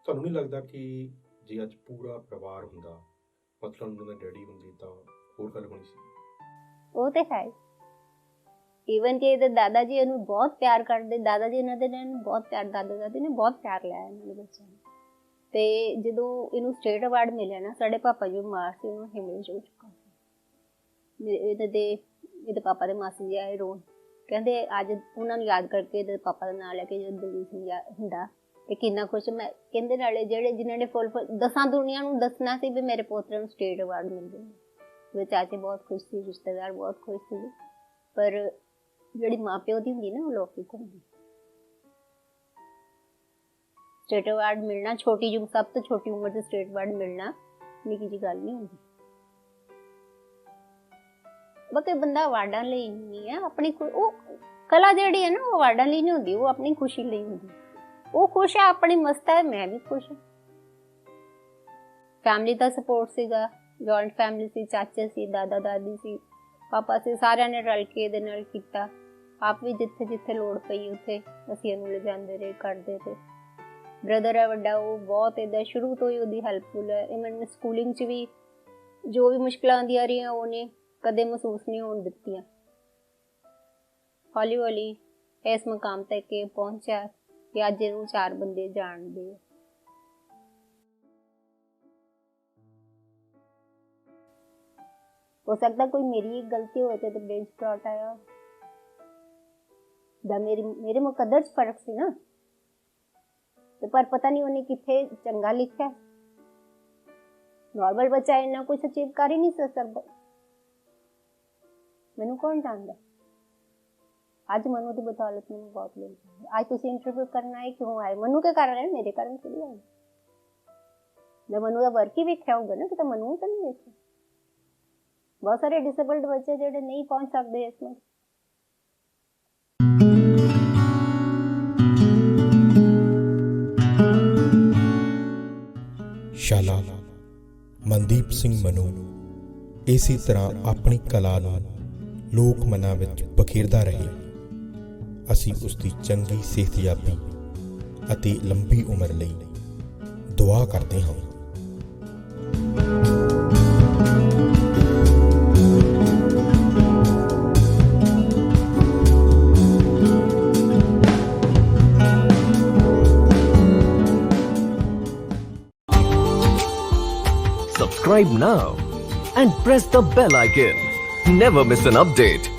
ਤੁਹਾਨੂੰ ਨਹੀਂ ਲੱਗਦਾ ਕਿ ਜੇ ਅੱਜ ਪੂਰਾ ਪਰਿਵਾਰ ਹੁੰਦਾ, ਮਤਲਬ ਉਹਨਾਂ ਦਾ ਡੈਡੀ ਹੁੰਦੀ, ਤਾਂ ਹੋਰ ਗੱਲ ਹੋਣੀ ਸੀ? ਉਹ ਤੇ ਹੈ। ਈਵਨ ਕਿ ਇਹਦੇ ਦਾਦਾ ਜੀ ਇਹਨੂੰ ਬਹੁਤ ਪਿਆਰ ਕਰਦੇ, ਦਾਦਾ ਜੀ ਇਹਨਾਂ ਦੇ ਨਾਲ ਬਹੁਤ ਪਿਆਰ, ਦਾਦਾ ਦਾਦੀ ਨੇ ਬਹੁਤ ਪਿਆਰ ਲਿਆ ਇਹਨਾਂ ਦੇ ਬੱਚਿਆਂ ਨੂੰ। ਤੇ ਜਦੋਂ ਇਹਨੂੰ ਸਟੇਟ ਅਵਾਰਡ ਮਿਲਿਆ ਨਾ, ਸਾਡੇ ਪਾਪਾ ਜੀ ਬਿਮਾਰ ਸੀ, ਉਹਨੂੰ ਹਿਮਰੇਜ ਹੋ ਚੁੱਕਾ ਸੀ। ਇਹਦੇ ਪਾਪਾ ਦੇ ਮਾਸੀ ਜੀ ਆਏ ਰੋਣ, ਕਹਿੰਦੇ ਅੱਜ ਉਹਨਾਂ ਨੂੰ ਯਾਦ ਕਰਕੇ ਇਹਦੇ ਪਾਪਾ ਦਾ ਨਾਂ ਲੈ ਕੇ ਜਦੋਂ ਦਲਜੀਤ ਸਿੰਘ ਹੁੰਦਾ ਤੇ ਕਿੰਨਾ ਖੁਸ਼। ਮੈਂ ਕਹਿੰਦੇ ਨਾਲੇ ਜਿਨ੍ਹਾਂ ਨੇ ਫੁੱਲ ਦਸਾਂ ਦੁਨੀਆ ਨੂੰ ਦੱਸਣਾ ਸੀ ਵੀ ਮੇਰੇ ਪੋਤਰੇ ਨੂੰ ਸਟੇਟ ਅਵਾਰਡ ਮਿਲ ਗਿਆ। ਮੇਰੇ ਚਾਚੇ ਬਹੁਤ ਖੁਸ਼ ਸੀ, ਰਿਸ਼ਤੇਦਾਰ ਬਹੁਤ ਖੁਸ਼ ਸੀ, ਪਰ ਜਿਹੜੀ ਮਾਂ ਪਿਓ ਦੀ ਹੁੰਦੀ ਨਾ ਉਹ ਲੌਕਿਕ ਹੁੰਦੀ। ਸਟੇਟ ਅਵਾਰਡ ਮਿਲਣਾ ਛੋਟੀ ਜਿਹੀ, ਸਭ ਤੋਂ ਛੋਟੀ ਉਮਰ 'ਚ ਸਟੇਟ ਅਵਾਰਡ ਮਿਲਣਾ ਨਿੱਕੀ ਜਿਹੀ ਗੱਲ ਨਹੀਂ ਹੁੰਦੀ। ਬਾਕੀ ਬੰਦਾ ਅਵਾਰਡਾਂ ਲਈ ਨਹੀਂ ਹੈ, ਆਪਣੀ ਉਹ ਕਲਾ ਜਿਹੜੀ ਹੈ ਨਾ ਉਹ ਅਵਾਰਡਾਂ ਲਈ ਨਹੀਂ ਹੁੰਦੀ, ਉਹ ਆਪਣੀ ਖੁਸ਼ੀ ਲਈ ਹੁੰਦੀ। ਉਹ ਖੁਸ਼ ਹੈ, ਆਪਣੀ ਮਸਤ ਹੈ, ਮੈਂ ਵੀ ਖੁਸ਼ ਹਾਂ। ਫੈਮਿਲੀ ਦਾ ਸਪੋਰਟ ਸੀਗਾ, ਜੁਆਇੰਟ ਫੈਮਿਲੀ ਸੀ, ਚਾਚੇ ਸੀ, ਦਾਦਾ ਦਾਦੀ ਸੀ, ਪਾਪਾ ਸੀ, ਸਾਰਿਆਂ ਨੇ ਰਲ ਕੇ ਇਹਦੇ ਨਾਲ ਕੀਤਾ। ਆਪ ਵੀ ਜਿੱਥੇ ਜਿੱਥੇ ਲੋੜ ਪਈ ਉੱਥੇ ਅਸੀਂ ਇਹਨੂੰ ਲਿਜਾਂਦੇ ਰਹੇ, ਕਰਦੇ ਰਹੇ। ਬ੍ਰਦਰ ਹੈ ਵੱਡਾ, ਉਹ ਬਹੁਤ ਇਹਦਾ ਸ਼ੁਰੂ ਤੋਂ ਹੀ ਉਹਦੀ ਹੈਲਪਫੁਲ ਹੈ। ਇਵਨ ਸਕੂਲਿੰਗ 'ਚ ਵੀ ਜੋ ਵੀ ਮੁਸ਼ਕਿਲਾਂ ਆਉਂਦੀਆਂ ਰਹੀਆਂ ਉਹਨੇ ਕਦੇ ਮਹਿਸੂਸ ਨਹੀਂ ਹੋਣ ਦਿੱਤੀਆਂ। ਹੌਲੀ ਹੌਲੀ ਇਸ ਮੁਕਾਮ ਤੱਕ ਪਹੁੰਚਿਆ ਕਿ ਅੱਜ ਇਹਨੂੰ 4 ਬੰਦੇ ਜਾਣਦੇ ਆ। ਹੋ ਸਕਦਾ ਕੋਈ ਮੇਰੀ ਇੱਕ ਗਲਤੀ ਹੋਵੇ ਤੇ ਬ੍ਰੇਨ ਸਪੌਟ ਆਇਆ ਦਾ, ਮੇਰੇ ਮੁਕੱਦਰ 'ਚ ਫਰਕ ਸੀ ਨਾ, ਤੇ ਪਰ ਪਤਾ ਨਹੀਂ ਉਹਨੇ ਕਿੱਥੇ ਚੰਗਾ ਲਿਖਿਆ। ਨੋਰਮਲ ਬੱਚਾ ਇੰਨਾ ਕੁਝ ਅਚੀਵ ਕਰ ਹੀ ਨਹੀਂ ਸਕਦਾ। ਮੈਨੂੰ ਕੌਣ ਜਾਣਦਾ? ਅੱਜ ਮਨੂ ਦੀ ਬਦੌਲਤ ਮੈਨੂੰ ਬਹੁਤ ਲੋਕ ਜਾਣਦੇ। ਅੱਜ ਤੁਸੀਂ ਇੰਟਰਵਿਊ ਕਰਨਾ ਹੈ, ਕਿਉਂ ਆਏ? ਮਨੂ ਕੇ ਕਾਰਨ ਹੈ, ਮੇਰੇ ਕਾਰਨ ਥੋੜੀ ਆਏ। ਮੈਂ ਮਨੂ ਦਾ ਵਰਕ ਹੀ ਵੇਖਿਆ ਹੋਊਗਾ ਨਾ, ਕਿ ਤਾਂ ਮਨੂ ਤਾਂ ਨਹੀਂ ਵੇਖਿਆ। ਬਹੁਤ ਸਾਰੇ ਡਿਸੇਬਲਡ ਬੱਚੇ ਜਿਹੜੇ ਨਹੀਂ ਪਹੁੰਚ ਸਕਦੇ ਇਸ ਵਿੱਚ। ਸ਼ਾਲਾ ਮਨਦੀਪ ਸਿੰਘ ਮਨੂ ਇਸੇ ਤਰ੍ਹਾਂ ਆਪਣੀ ਕਲਾ ਨੂੰ ਲੋਕ ਮਨਾਂ ਵਿੱਚ ਬਖੇਰਦਾ ਰਹੇ। ਅਸੀਂ ਉਸ ਦੀ ਚੰਗੀ ਸਿਹਤਯਾਬੀ ਅਤੇ ਲੰਬੀ ਉਮਰ ਲਈ ਦੁਆ ਕਰਦੇ ਹਾਂ। Subscribe now and press the bell icon. Never miss an update.